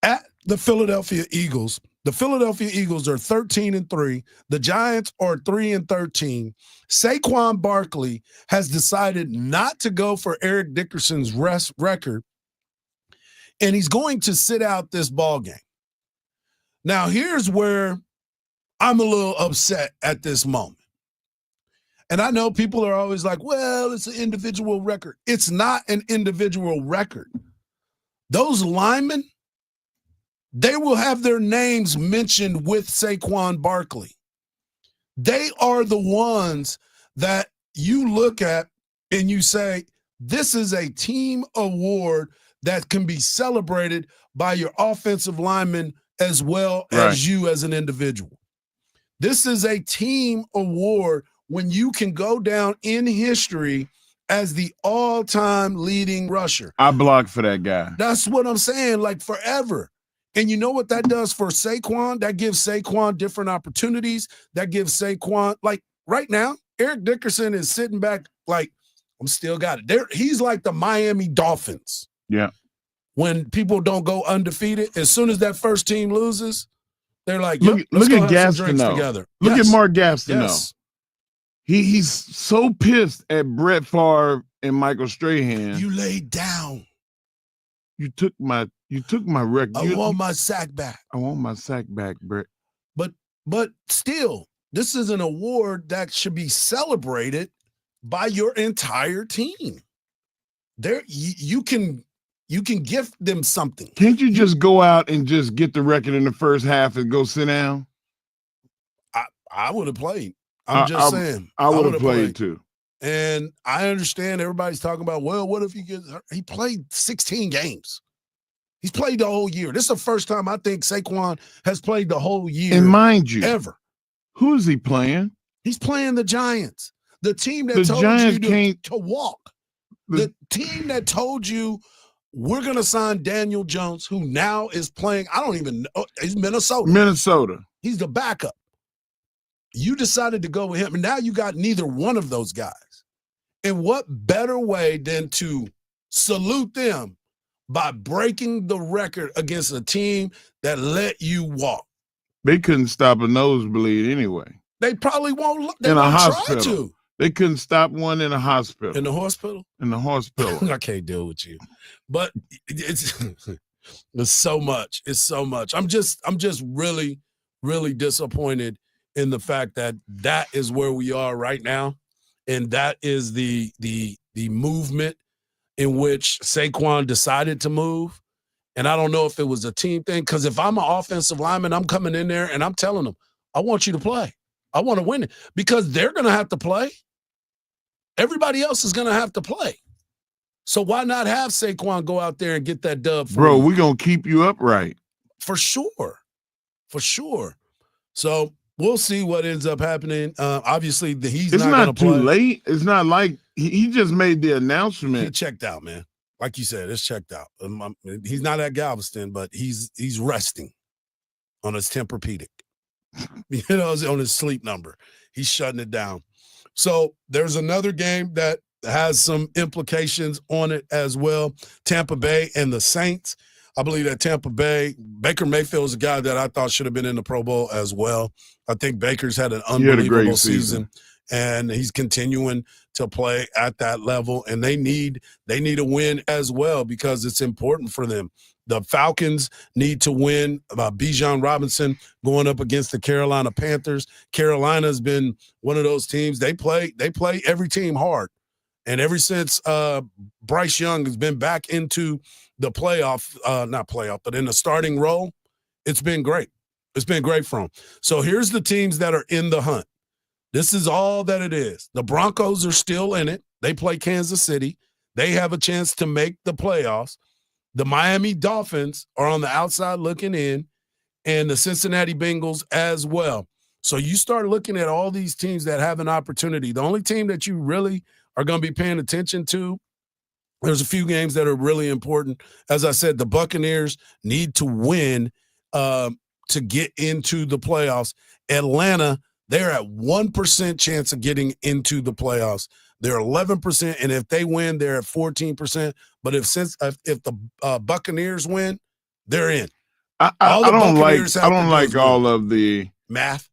at the Philadelphia Eagles. The Philadelphia Eagles are 13-3. The Giants are 3-13. Saquon Barkley has decided not to go for Eric Dickerson's record, and he's going to sit out this ball game. Now, here's where I'm a little upset at this moment. And I know people are always like, well, it's an individual record. It's not an individual record. Those linemen, they will have their names mentioned with Saquon Barkley. They are the ones that you look at and you say, this is a team award that can be celebrated by your offensive lineman as well as you as an individual. This is a team award when you can go down in history as the all-time leading rusher. I blocked for that guy. That's what I'm saying, like forever. And you know what that does for Saquon? That gives Saquon different opportunities. That gives Saquon, like right now, Eric Dickerson is sitting back like, I'm still got it. He's like the Miami Dolphins. Yeah. When people don't go undefeated, as soon as that first team loses, they're like, look at Gastineau. Together. Look at Mark Gastineau. Yes. He's so pissed at Brett Favre and Michael Strahan. You laid down. You took my record. I want my sack back. I want my sack back, Brett. But still, this is an award that should be celebrated by your entire team. There, you can gift them something. Can't you just go out and just get the record in the first half and go sit down? I would have played. I'm just saying. I would have played too. And I understand everybody's talking about, well, what if he gets hurt? He played 16 games. He's played the whole year. This is the first time I think Saquon has played the whole year. And mind you, ever. Who is he playing? He's playing the Giants. The team that told you to walk. The team that told you we're going to sign Daniel Jones, who now is playing, I don't even know, he's Minnesota. He's the backup. You decided to go with him, and now you got neither one of those guys. And what better way than to salute them by breaking the record against a team that let you walk? They couldn't stop a nosebleed anyway. They probably won't. They in a won't hospital. try to. They couldn't stop one in a hospital. In the hospital? In the hospital. I can't deal with you. But it's so much. It's so much. I'm just really, really disappointed in the fact that is where we are right now. And that is the movement in which Saquon decided to move. And I don't know if it was a team thing, because if I'm an offensive lineman, I'm coming in there and I'm telling them, I want you to play. I want to win it, because they're going to have to play. Everybody else is going to have to play. So why not have Saquon go out there and get that dub? Bro, we're going to keep you upright. For sure. For sure. So we'll see what ends up happening. Obviously, he's it's not not too late. It's not like he just made the announcement. He checked out, man. Like you said, it's checked out. He's not at Galveston, but he's resting on his Tempur-Pedic. On his sleep number. He's shutting it down. So there's another game that has some implications on it as well. Tampa Bay and the Saints. I believe that Tampa Bay, Baker Mayfield is a guy that I thought should have been in the Pro Bowl as well. I think Baker's had an unbelievable great season, and he's continuing to play at that level. And they need a win as well because it's important for them. The Falcons need to win. Bijan Robinson going up against the Carolina Panthers. Carolina's been one of those teams. They play every team hard. And ever since Bryce Young has been back into the but in the starting role, it's been great. It's been great for him. So here's the teams that are in the hunt. This is all that it is. The Broncos are still in it. They play Kansas City. They have a chance to make the playoffs. The Miami Dolphins are on the outside looking in, and the Cincinnati Bengals as well. So you start looking at all these teams that have an opportunity. The only team that you really are going to be paying attention to, there's a few games that are really important. As I said, the Buccaneers need to win to get into the playoffs. Atlanta, they're at 1% chance of getting into the playoffs. They're 11%, and if they win, they're at 14%. But if the Buccaneers win, they're in. I don't like all of the math.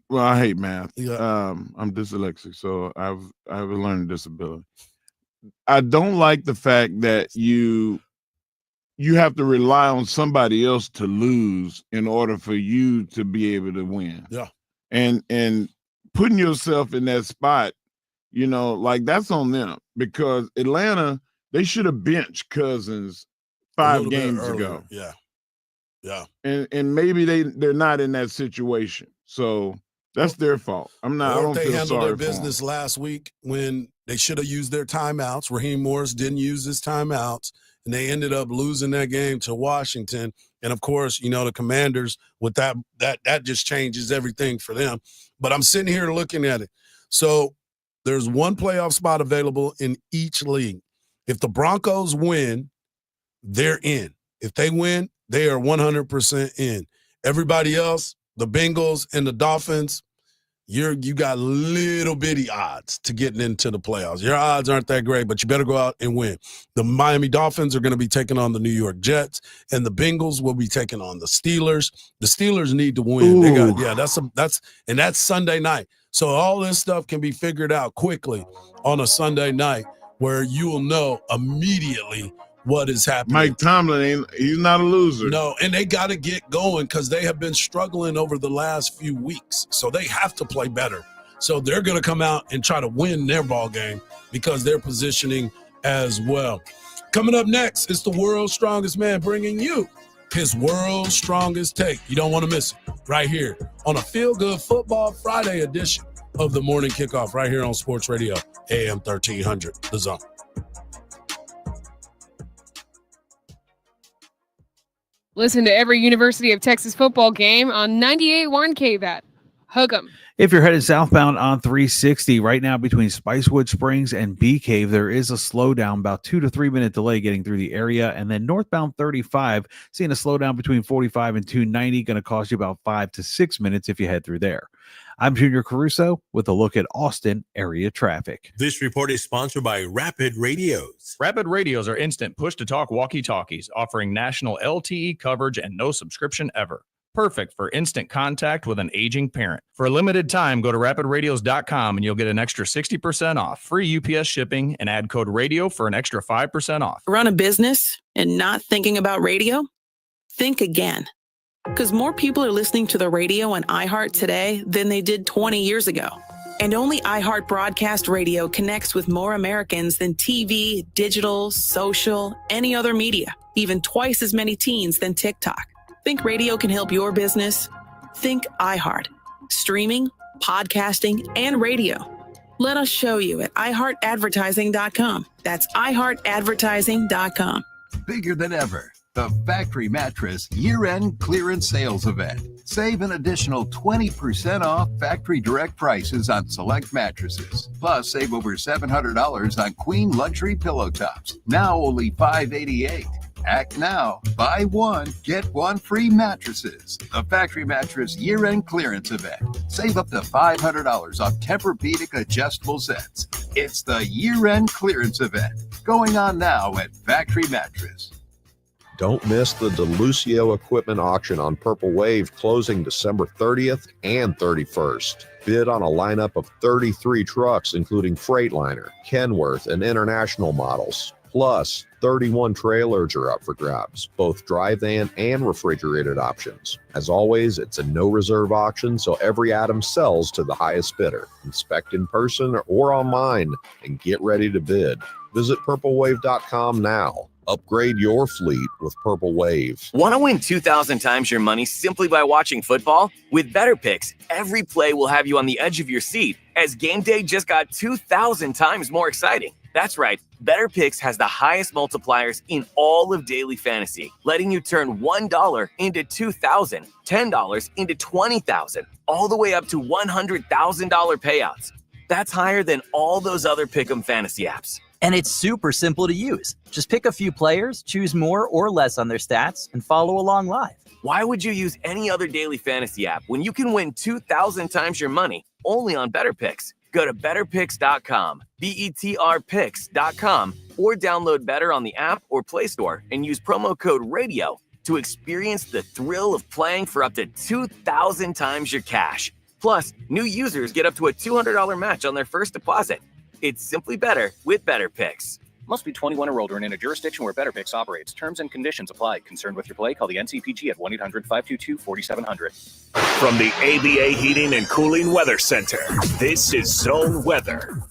Well, I hate math. Yeah. I'm dyslexic, so I have a learning disability. I don't like the fact that you have to rely on somebody else to lose in order for you to be able to win. Yeah. And putting yourself in that spot, like that's on them because Atlanta, they should have benched Cousins 5 games ago. Yeah. Yeah. And maybe they're not in that situation. So that's their fault. I don't they feel handled sorry their for them. business last week when they should have used their timeouts. Raheem Morris didn't use his timeouts, and they ended up losing that game to Washington. And of course, the Commanders with that just changes everything for them. But I'm sitting here looking at it. So there's one playoff spot available in each league. If the Broncos win, they're in. If they win, they are 100% in. Everybody else, the Bengals and the Dolphins, you got little bitty odds to getting into the playoffs. Your odds aren't that great, but you better go out and win. The Miami Dolphins are going to be taking on the New York Jets, and the Bengals will be taking on the Steelers. The Steelers need to win. That's Sunday night. So all this stuff can be figured out quickly on a Sunday night where you will know immediately what is happening. Mike Tomlin, he's not a loser. No, and they got to get going because they have been struggling over the last few weeks. So they have to play better. So they're going to come out and try to win their ball game because they're positioning as well. Coming up next is the world's strongest man bringing you his world's strongest take. You don't want to miss it right here on a Feel Good Football Friday edition of the Morning Kickoff right here on Sports Radio, AM 1300, The Zone. Listen to every University of Texas football game on 98.1 KVAT. Hook 'em. If you're headed southbound on 360 right now between Spicewood Springs and Bee Cave, there is a slowdown, about 2 to 3 minute delay getting through the area. And then northbound 35, seeing a slowdown between 45 and 290, going to cost you about 5 to 6 minutes if you head through there. I'm Junior Caruso with a look at Austin area traffic. This report is sponsored by Rapid Radios. Rapid Radios are instant push-to-talk walkie-talkies offering national LTE coverage and no subscription ever. Perfect for instant contact with an aging parent. For a limited time, go to rapidradios.com and you'll get an extra 60% off, free UPS shipping, and add code radio for an extra 5% off. Run a business and not thinking about radio? Think again. Because more people are listening to the radio on iHeart today than they did 20 years ago. And only iHeart Broadcast Radio connects with more Americans than TV, digital, social, any other media, even twice as many teens than TikTok. Think radio can help your business? Think iHeart. Streaming, podcasting, and radio. Let us show you at iHeartAdvertising.com. That's iHeartAdvertising.com. Bigger than ever. The Factory Mattress Year-End Clearance Sales Event. Save an additional 20% off factory direct prices on select mattresses. Plus, save over $700 on Queen luxury pillow tops. Now only $588. Act now. Buy one, get one free mattresses. The Factory Mattress Year-End Clearance Event. Save up to $500 off Tempur-Pedic adjustable sets. It's the Year-End Clearance Event. Going on now at Factory Mattress. Don't miss the DeLucio Equipment Auction on Purple Wave closing December 30th and 31st. Bid on a lineup of 33 trucks, including Freightliner, Kenworth, and international models. Plus, 31 trailers are up for grabs, both dry van and refrigerated options. As always, it's a no-reserve auction, so every item sells to the highest bidder. Inspect in person or online and get ready to bid. Visit purplewave.com now. Upgrade your fleet with Purple Wave. Want to win 2,000 times your money simply by watching football? With Better Picks, every play will have you on the edge of your seat, as game day just got 2,000 times more exciting. That's right, Better Picks has the highest multipliers in all of daily fantasy, letting you turn $1 into $2,000, $10 into $20,000, all the way up to $100,000 payouts. That's higher than all those other Pick'em fantasy apps. And it's super simple to use. Just pick a few players, choose more or less on their stats, and follow along live. Why would you use any other daily fantasy app when you can win 2,000 times your money only on Better Picks? Go to betterpicks.com, BETRPicks.com, or download Better on the app or Play Store and use promo code RADIO to experience the thrill of playing for up to 2,000 times your cash. Plus, new users get up to a $200 match on their first deposit. It's simply better with Better Picks. Must be 21 or older and in a jurisdiction where Better Picks operates. Terms and conditions apply. Concerned with your play? Call the NCPG at 1-800-522-4700. From the ABA Heating and Cooling Weather Center, this is Zone Weather.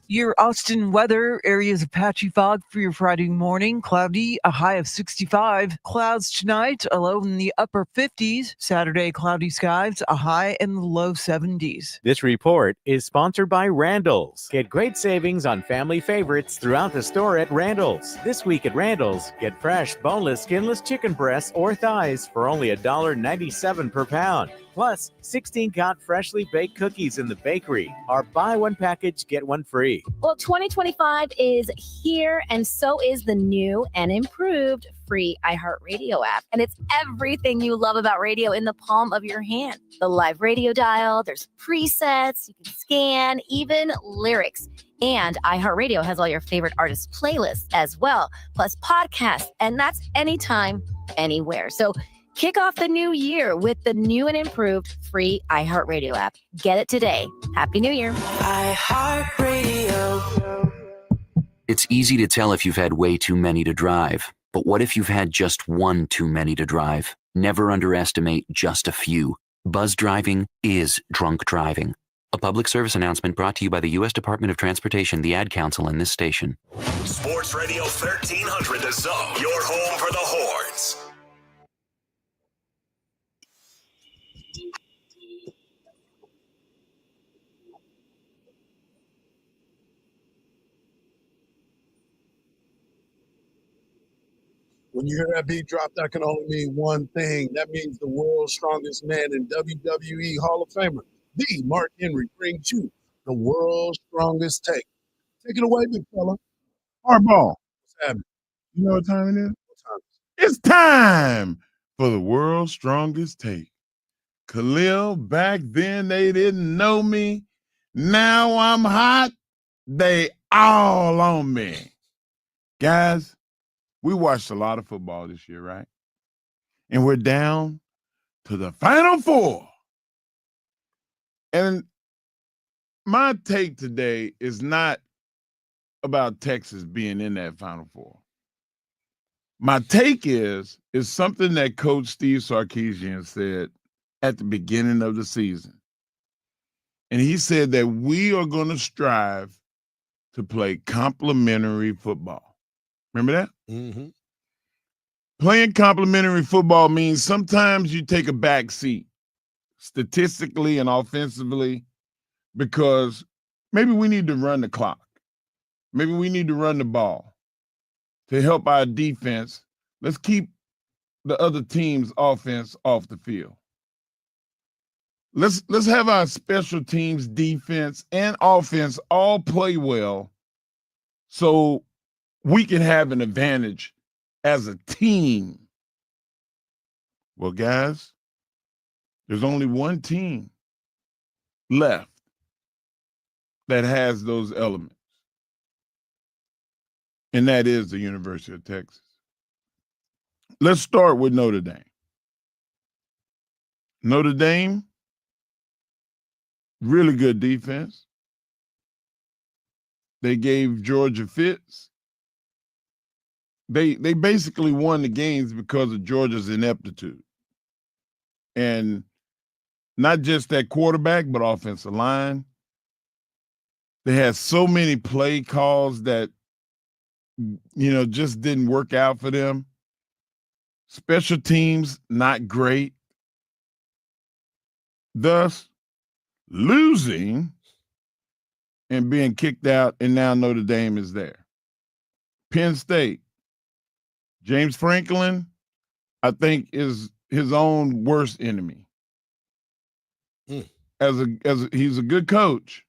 Your Austin weather, areas of patchy fog for your Friday morning. Cloudy, a high of 65. Clouds tonight, a low in the upper 50s. Saturday, cloudy skies, a high in the low 70s. This report is sponsored by Randall's. Get great savings on family favorites throughout the store at Randall's. This week at Randall's, get fresh, boneless, skinless chicken breasts or thighs for only $1.97 per pound. Plus, 16-count freshly baked cookies in the bakery. Our buy one package, get one free. Well, 2025 is here, and so is the new and improved free iHeartRadio app. And it's everything you love about radio in the palm of your hand. The live radio dial, there's presets, you can scan, even lyrics. And iHeartRadio has all your favorite artists' playlists as well, plus podcasts, and that's anytime, anywhere. So kick off the new year with the new and improved free iHeartRadio app. Get it today. Happy New Year. iHeartRadio. It's easy to tell if you've had way too many to drive. But what if you've had just one too many to drive? Never underestimate just a few. Buzz driving is drunk driving. A public service announcement brought to you by the U.S. Department of Transportation, the Ad Council, and this station. Sports Radio 1300 The Zone, your home for the Horns. When you hear that beat drop, that can only mean one thing. That means the world's strongest man and WWE Hall of Famer, the Mark Henry, brings you the world's strongest take. Take it away, big fella. Hardball. What's happening? You know what time it is? What time? It's time for the world's strongest take. Khalil, back then they didn't know me. Now I'm hot. They all on me. Guys, we watched a lot of football this year, right? And we're down to the Final Four. And my take today is not about Texas being in that Final Four. My take is something that Coach Steve Sarkisian said at the beginning of the season. And he said that we are going to strive to play complementary football. Remember that? Mm-hmm. Playing complementary football means sometimes you take a back seat statistically and offensively because maybe we need to run the clock. Maybe we need to run the ball to help our defense. Let's keep the other team's offense off the field. Let's have our special teams, defense, and offense all play well so we can have an advantage as a team. Well, guys, there's only one team left that has those elements, and that is the University of Texas. Let's start with Notre Dame. Notre Dame, really good defense. They gave Georgia fits. They basically won the games because of Georgia's ineptitude. And not just that quarterback, but offensive line. They had so many play calls that, just didn't work out for them. Special teams, not great. Thus, losing and being kicked out, and now Notre Dame is there. Penn State, James Franklin, I think, is his own worst enemy. He's a good coach,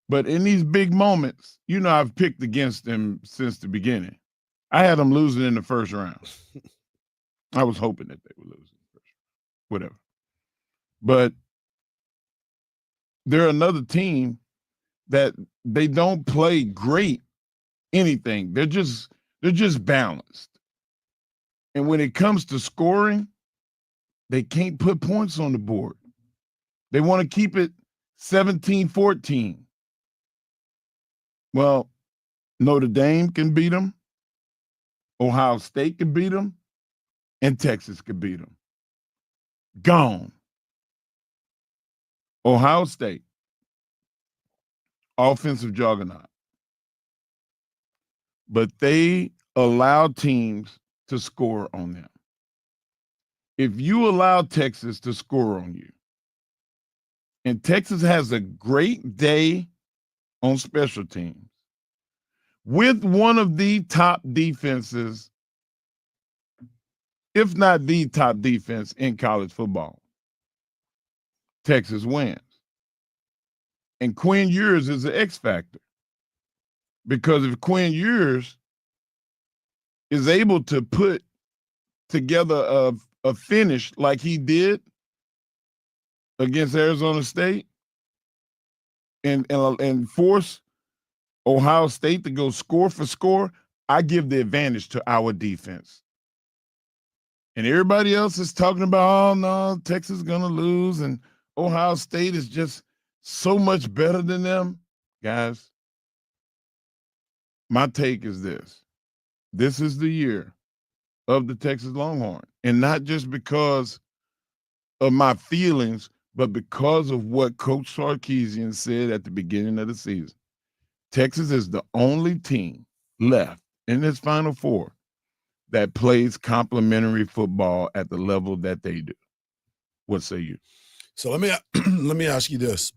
but in these big moments, I've picked against him since the beginning. I had them losing in the first round. I was hoping that they would lose in the first round. Whatever. But they're another team that they don't play great anything. They're just balanced. And when it comes to scoring, they can't put points on the board. They want to keep it 17-14. Well, Notre Dame can beat them. Ohio State can beat them. And Texas can beat them. Gone. Ohio State, offensive juggernaut. But they allow teams to score on them. If you allow Texas to score on you, and Texas has a great day on special teams, with one of the top defenses, if not the top defense in college football, Texas wins. And Quinn Ewers is an X factor. Because if Quinn Ewers is able to put together a finish like he did against Arizona State and force Ohio State to go score for score, I give the advantage to our defense. And everybody else is talking about, oh, no, Texas is going to lose, and Ohio State is just so much better than them. Guys, my take is this. This is the year of the Texas Longhorn. And not just because of my feelings, but because of what Coach Sarkisian said at the beginning of the season. Texas is the only team left in this Final Four that plays complementary football at the level that they do. What say you? So let me ask you this.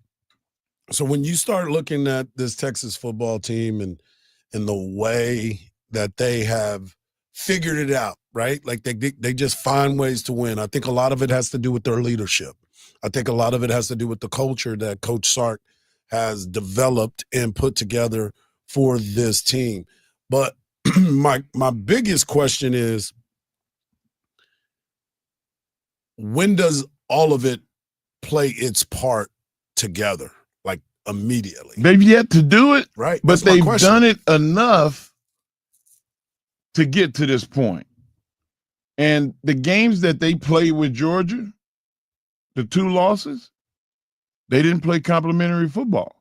So when you start looking at this Texas football team and the way that they have figured it out, right? Like they just find ways to win. I think a lot of it has to do with their leadership. I think a lot of it has to do with the culture that Coach Sark has developed and put together for this team. But my biggest question is, when does all of it play its part together, like immediately? They've yet to do it, right? But they've done it enough to get to this point. And the games that they played with Georgia, the 2 losses, they didn't play complementary football.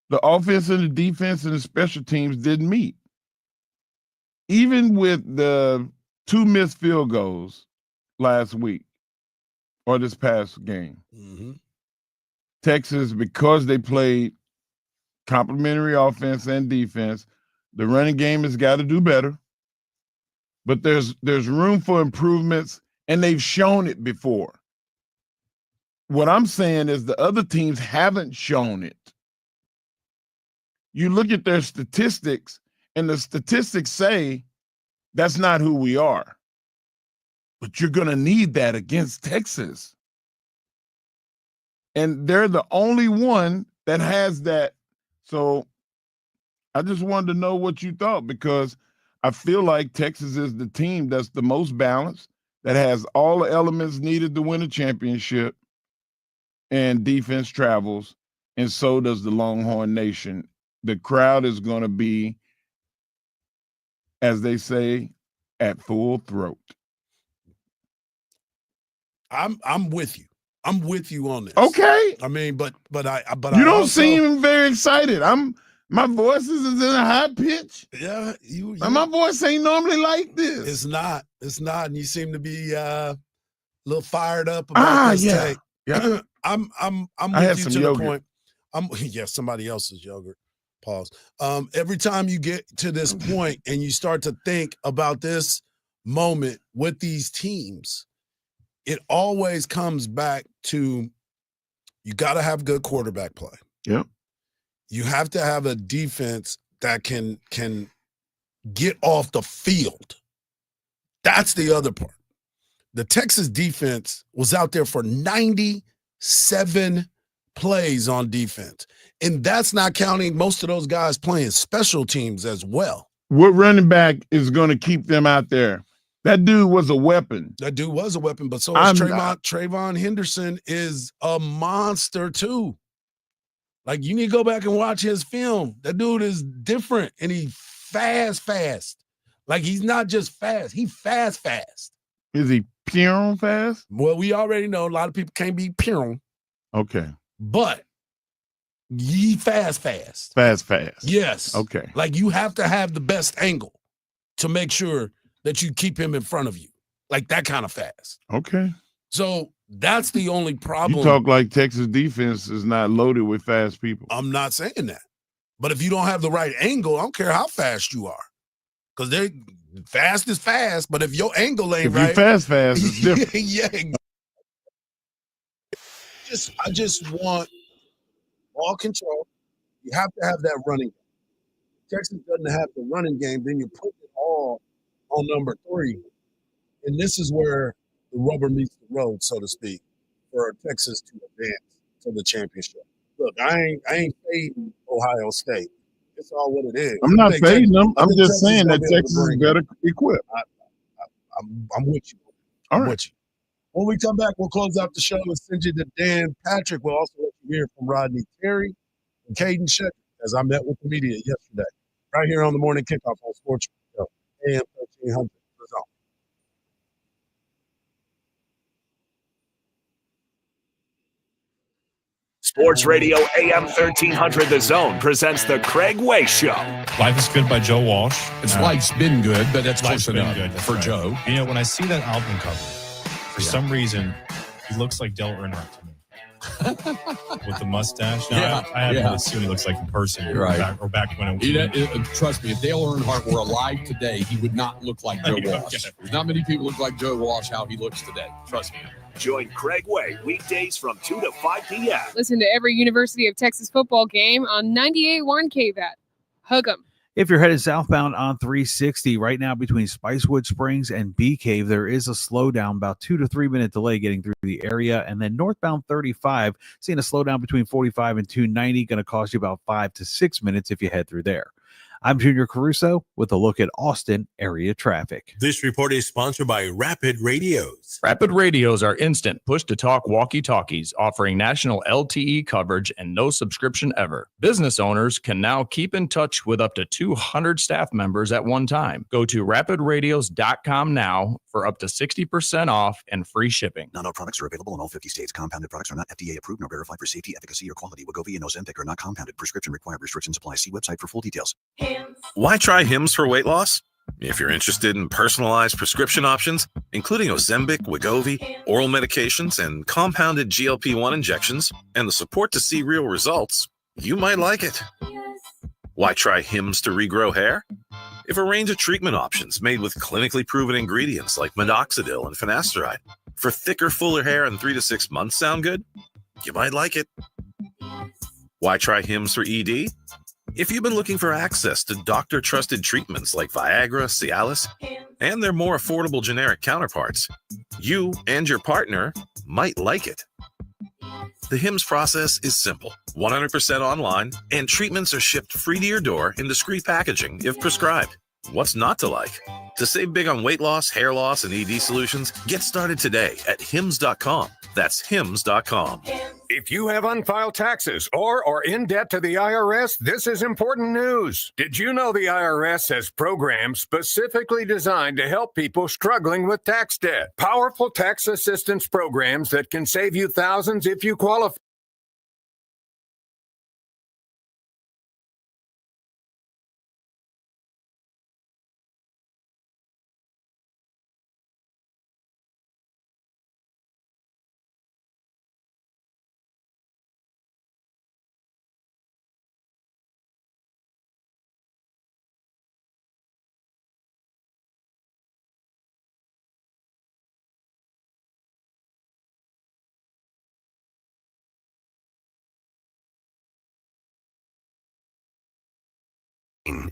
The offense and the defense and the special teams didn't meet. Even with the 2 missed field goals last week or this past game, Texas, because they played complementary offense and defense, the running game has got to do better. But there's room for improvements, and they've shown it before. What I'm saying is the other teams haven't shown it. You look at their statistics, and the statistics say that's not who we are. But you're going to need that against Texas. And they're the only one that has that. So I just wanted to know what you thought, because I feel like Texas is the team that's the most balanced, that has all the elements needed to win a championship, and defense travels, and so does the Longhorn Nation. The crowd is going to be, as they say, at full throat. I'm with you. I'm with you on this. Okay. I mean, but You don't seem very excited. My voice is in a high pitch. Yeah, my voice ain't normally like this. It's not. It's not. And you seem to be a little fired up about this take. Yeah. I'm I had with you some to yogurt. the point. Somebody else's yogurt. Pause. Every time you get to this point and you start to think about this moment with these teams, it always comes back to you got to have good quarterback play. Yep. You have to have a defense that can get off the field. That's the other part. The Texas defense was out there for 97 plays on defense. And that's not counting most of those guys playing special teams as well. What running back is going to keep them out there? That dude was a weapon. That dude was a weapon, but so is Trayvon Henderson is a monster too. Like, you need to go back and watch his film. That dude is different, and he fast. Like, he's not just fast. He fast. Is he pure fast? Well, we already know a lot of people can't be pure. Okay. But he fast. Fast. Yes. Okay. Like, you have to have the best angle to make sure that you keep him in front of you. Like, that kind of fast. Okay. So that's the only problem. You talk like Texas defense is not loaded with fast people. I'm not saying that. But if you don't have the right angle, I don't care how fast you are. Because they fast is fast, but if your angle ain't right. If you fast, it's different. Yeah. I just want ball control. You have to have that running game. Texas doesn't have the running game, then you put it all on number 3. And this is where the rubber meets the road, so to speak, for Texas to advance to the championship. Look, I ain't fading Ohio State. It's all what it is. I'm not fading them. I'm just saying that gonna be able Texas to is bring better equipped. I'm with you. All I'm right. with you. When we come back, we'll close out the show and send you to Dan Patrick. We'll also let you hear from Rodney Terry and Caden Shepherd, as I met with the media yesterday, right here on the morning kickoff on Sports Radio, AM 1300. The Zone. Sports Radio AM 1300 The Zone presents the Craig Way Show. Life is Good by Joe Walsh. Life's been good, but that's Life's close been enough good for Joe. You know, when I see that album cover, for some reason, he looks like Dale Earnhardt to me. With the mustache. Now, I have to assume he looks like in person. Right. Back when it was. Trust me, if Dale Earnhardt were alive today, he would not look like Joe Walsh. There's not many people look like Joe Walsh how he looks today. Trust me. Join Craig Way weekdays from 2 to 5 p.m. Listen to every University of Texas football game on 98.1 KVAT. Hug 'em. If you're headed southbound on 360 right now between Spicewood Springs and Bee Cave, there is a slowdown, about 2 to 3 minute delay getting through the area. And then northbound 35, seeing a slowdown between 45 and 290, going to cost you about 5 to 6 minutes if you head through there. I'm Junior Caruso with a look at Austin area traffic. This report is sponsored by Rapid Radios. Rapid Radios are instant push-to-talk walkie-talkies offering national LTE coverage and no subscription ever. Business owners can now keep in touch with up to 200 staff members at one time. Go to rapidradios.com now for up to 60% off and free shipping. Not all products are available in all 50 states. Compounded products are not FDA approved nor verified for safety, efficacy, or quality. Wegovy and Ozempic are not compounded. Prescription required. Restrictions apply. See website for full details. Why try Hims for weight loss? If you're interested in personalized prescription options, including Ozempic, Wegovy, oral medications, and compounded GLP-1 injections, and the support to see real results, you might like it. Why try Hims to regrow hair? If a range of treatment options made with clinically proven ingredients like minoxidil and finasteride for thicker, fuller hair in 3 to 6 months sound good, you might like it. Why try Hims for ED? If you've been looking for access to doctor-trusted treatments like Viagra, Cialis, and their more affordable generic counterparts, you and your partner might like it. The Hims process is simple, 100% online, and treatments are shipped free to your door in discreet packaging if prescribed. What's not to like? To save big on weight loss, hair loss, and ED solutions, get started today at hims.com. That's hims.com. If you have unfiled taxes or are in debt to the IRS, this is important news. Did you know the IRS has programs specifically designed to help people struggling with tax debt? Powerful tax assistance programs that can save you thousands if you qualify.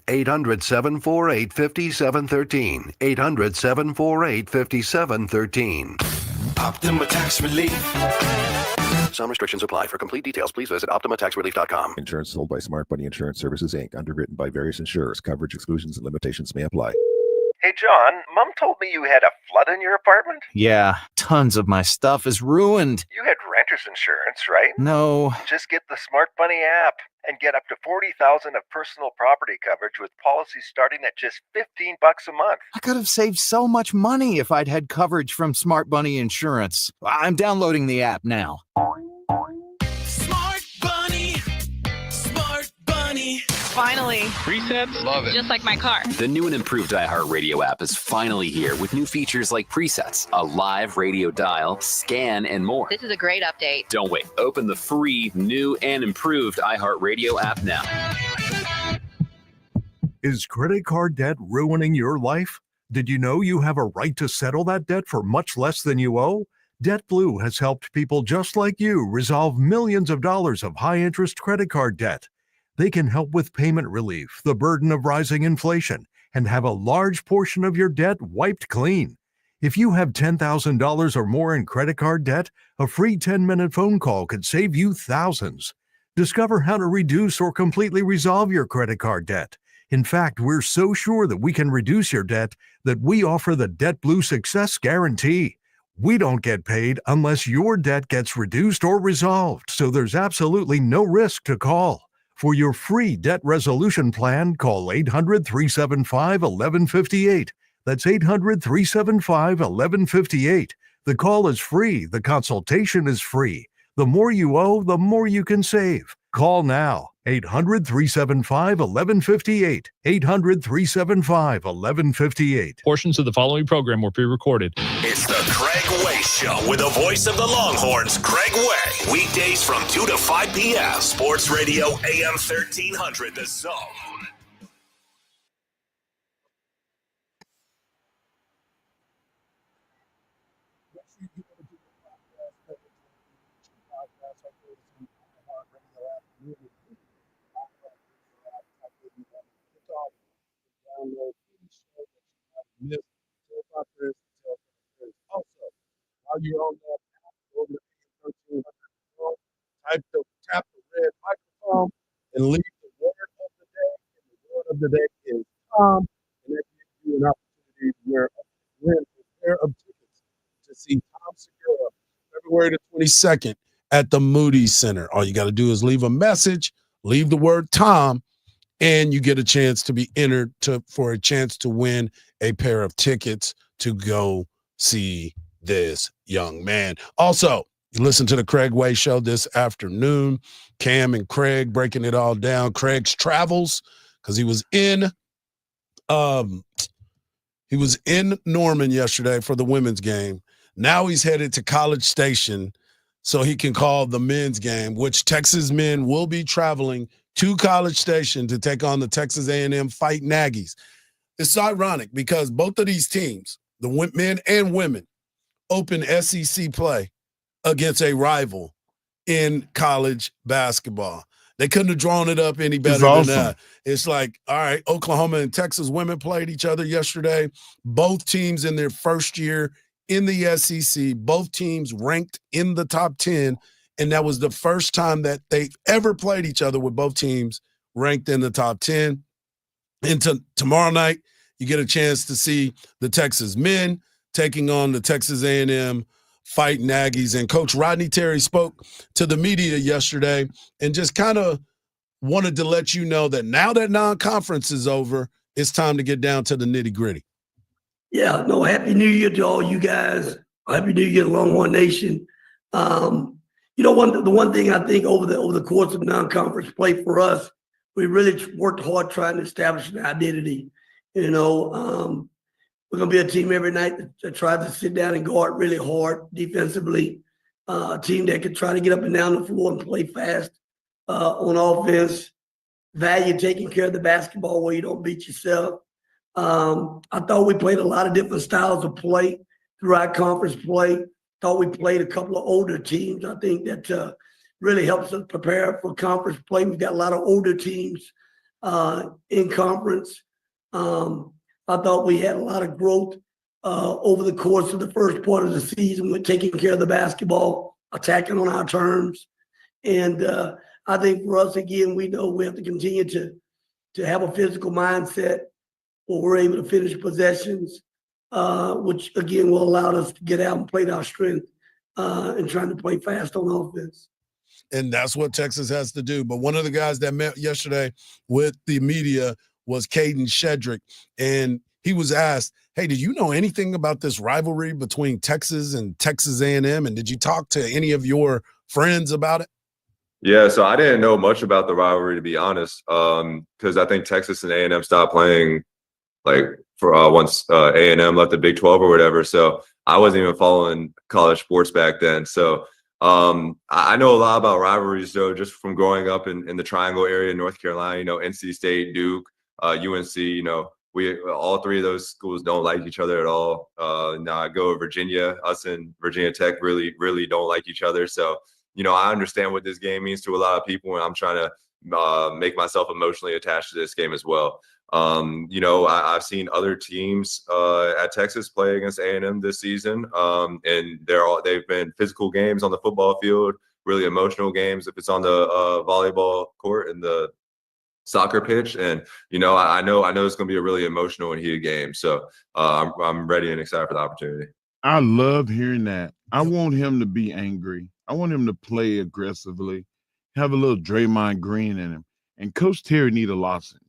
$800-748-5713. 800-748-5713. Optima Tax Relief. Some restrictions apply. For complete details, please visit OptimaTaxRelief.com. Insurance sold by Smart Money Insurance Services, Inc., underwritten by various insurers. Coverage exclusions and limitations may apply. Hey, John, Mom told me you had a flood in your apartment? Yeah, tons of my stuff is ruined. You had renter's insurance, right? No. Just get the Smart Money app and get up to $40,000 of personal property coverage with policies starting at just $15 a month. I could have saved so much money if I'd had coverage from Smart Money Insurance. I'm downloading the app now. Smart Bunny. Smart Bunny. Finally. Presets? Love it. Just like my car. The new and improved iHeartRadio app is finally here with new features like presets, a live radio dial, scan, and more. This is a great update. Don't wait. Open the free, new, and improved iHeartRadio app now. Is credit card debt ruining your life? Did you know you have a right to settle that debt for much less than you owe? DebtBlue has helped people just like you resolve millions of dollars of high-interest credit card debt. They can help with payment relief, the burden of rising inflation, and have a large portion of your debt wiped clean. If you have $10,000 or more in credit card debt, a free 10-minute phone call could save you thousands. Discover how to reduce or completely resolve your credit card debt. In fact, we're so sure that we can reduce your debt that we offer the DebtBlue Success Guarantee. We don't get paid unless your debt gets reduced or resolved, so there's absolutely no risk to call. For your free debt resolution plan, call 800-375-1158. That's 800-375-1158. The call is free. The consultation is free. The more you owe, the more you can save. Call now. 800-375-1158. 800-375-1158. Portions of the following program were pre-recorded. It's the Craig Way Show with the voice of the Longhorns, Craig Way. Weekdays from 2 to 5 p.m. Sports Radio AM 1300, The Zone. Also, while you're on that, go over to 1300, tap the red microphone and leave the word of the day. And the word of the day is Tom, and that gives you an opportunity to win a pair of tickets to see Tom Segura February the 22nd at the Moody Center. All you got to do is leave a message, leave the word Tom, and you get a chance to be entered for a chance to win a pair of tickets to go see this young man. Also, you listen to the Craig Way Show this afternoon. Cam and Craig breaking it all down. Craig's travels because he was in Norman yesterday for the women's game. Now he's headed to College Station so he can call the men's game, which Texas men will be traveling to College Station to take on the Texas A&M Fighting Aggies. It's ironic because both of these teams, the men and women, open SEC play against a rival in college basketball. They couldn't have drawn it up any better than that. It's like, all right, Oklahoma and Texas women played each other yesterday. Both teams in their first year in the SEC, both teams ranked in the top 10, and that was the first time that they ever played each other with both teams ranked in the top 10. And tomorrow night you get a chance to see the Texas men taking on the Texas A&M Fighting Aggies. And Coach Rodney Terry spoke to the media yesterday and just kind of wanted to let you know that now that non-conference is over, it's time to get down to the nitty-gritty. Yeah, no, Happy New Year to all you guys. Happy New Year, Longhorn Nation. The one thing I think over the course of non-conference play for us, we really worked hard trying to establish an identity. We're going to be a team every night that tries to sit down and guard really hard defensively. A team that can try to get up and down the floor and play fast on offense. Value taking care of the basketball where you don't beat yourself. I thought we played a lot of different styles of play throughout conference play. Thought we played a couple of older teams. I think that really helps us prepare for conference play. We've got a lot of older teams in conference. I thought we had a lot of growth over the course of the first part of the season with taking care of the basketball, attacking on our terms. And I think for us, again, we know we have to continue to have a physical mindset where we're able to finish possessions, which, again, will allow us to get out and play to our strength and trying to play fast on offense. And that's what Texas has to do. But one of the guys that met yesterday with the media was Caden Shedrick. And he was asked, hey, did you know anything about this rivalry between Texas and Texas A&M? And did you talk to any of your friends about it? Yeah, so I didn't know much about the rivalry, to be honest, because I think Texas and A&M stopped playing for once A&M left the Big 12 or whatever. So I wasn't even following college sports back then. So I know a lot about rivalries, though, just from growing up in the Triangle area in North Carolina, NC State, Duke, UNC, we all three of those schools don't like each other at all. Now I go to Virginia, us and Virginia Tech really, really don't like each other. So, I understand what this game means to a lot of people, and I'm trying to make myself emotionally attached to this game as well. I've seen other teams at Texas play against A&M this season, and they've been physical games on the football field, really emotional games if it's on the volleyball court and the soccer pitch. And I know it's going to be a really emotional and heated game. So I'm ready and excited for the opportunity. I love hearing that. I want him to be angry. I want him to play aggressively, have a little Draymond Green in him. And Coach Terry need a lozenge.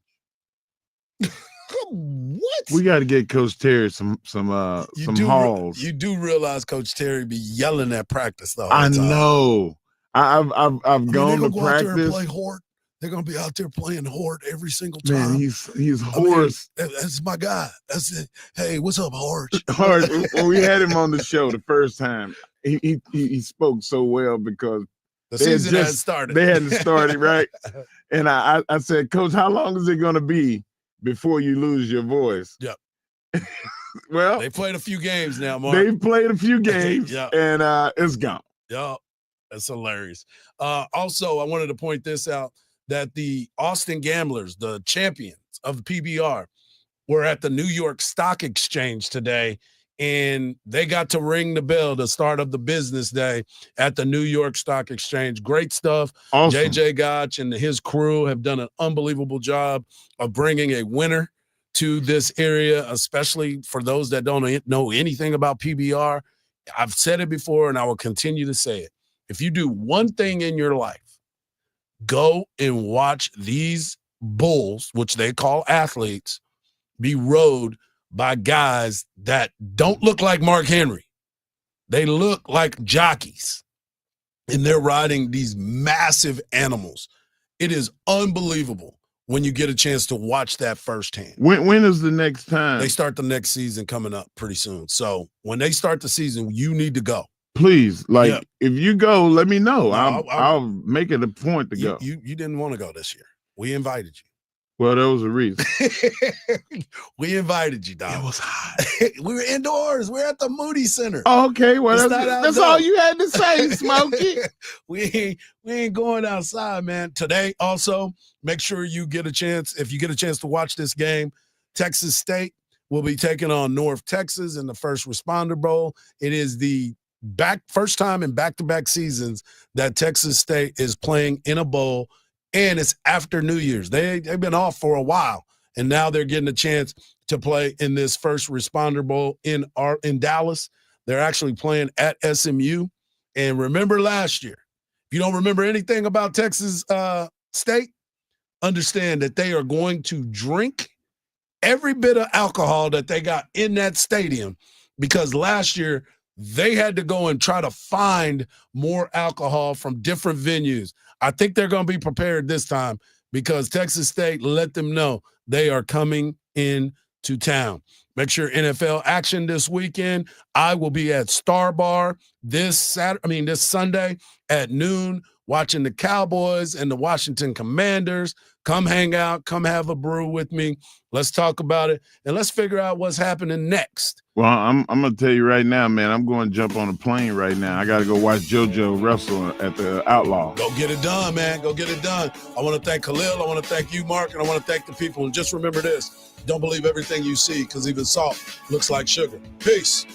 What? We got to get Coach Terry some halls. You do realize Coach Terry be yelling at practice, though. I know. I've gone to go practice. Out there and play Hort. They're gonna be out there playing Hort every single time. Man, he's hoarse. That's my guy. That's it. Hey, what's up, Hort? Hort. When we had him on the show the first time, he spoke so well because the season hadn't started. They hadn't started, right? And I said, Coach, how long is it gonna be before you lose your voice? Yep. Well, they played a few games now, Mark. They've played a few games, Yep. and it's gone. Yep. That's hilarious. Also, I wanted to point this out, that the Austin Gamblers, the champions of the PBR, were at the New York Stock Exchange today, and they got to ring the bell to start of the business day at the New York Stock Exchange. Great stuff. Awesome. JJ Gotch and his crew have done an unbelievable job of bringing a winner to this area, especially for those that don't know anything about PBR. I've said it before, and I will continue to say it. If you do one thing in your life, go and watch these bulls, which they call athletes, be rode by guys that don't look like Mark Henry. They look like jockeys, and they're riding these massive animals. It is unbelievable when you get a chance to watch that firsthand. When is the next time? They start the next season coming up pretty soon. So when they start the season, you need to go. Please, if you go, let me know. I'll make it a point to go. You didn't want to go this year. We invited you. Well, there was a reason. We invited you, dog. It was hot. We were indoors. We're at the Moody Center. Oh, okay, well, that's all you had to say, Smokey. we ain't going outside, man. Today, also, make sure you get a chance. If you get a chance to watch this game, Texas State will be taking on North Texas in the First Responder Bowl. It is the first time in back-to-back seasons that Texas State is playing in a bowl, and it's after New Year's. They've been off for a while, and now they're getting a chance to play in this first responder bowl in Dallas. They're actually playing at SMU. And remember last year, if you don't remember anything about Texas State, understand that they are going to drink every bit of alcohol that they got in that stadium, because last year they had to go and try to find more alcohol from different venues. I think they're going to be prepared this time because Texas State let them know they are coming into town. Make sure NFL action this weekend. I will be at Star Bar this Sunday at noon, watching the Cowboys and the Washington Commanders. Come hang out, come have a brew with me. Let's talk about it, and let's figure out what's happening next. Well, I'm gonna tell you right now, man. I'm going to jump on a plane right now. I got to go watch JoJo wrestle at the Outlaw. Go get it done, man. Go get it done. I want to thank Khalil. I want to thank you, Mark, and I want to thank the people. And just remember this: don't believe everything you see, because even salt looks like sugar. Peace.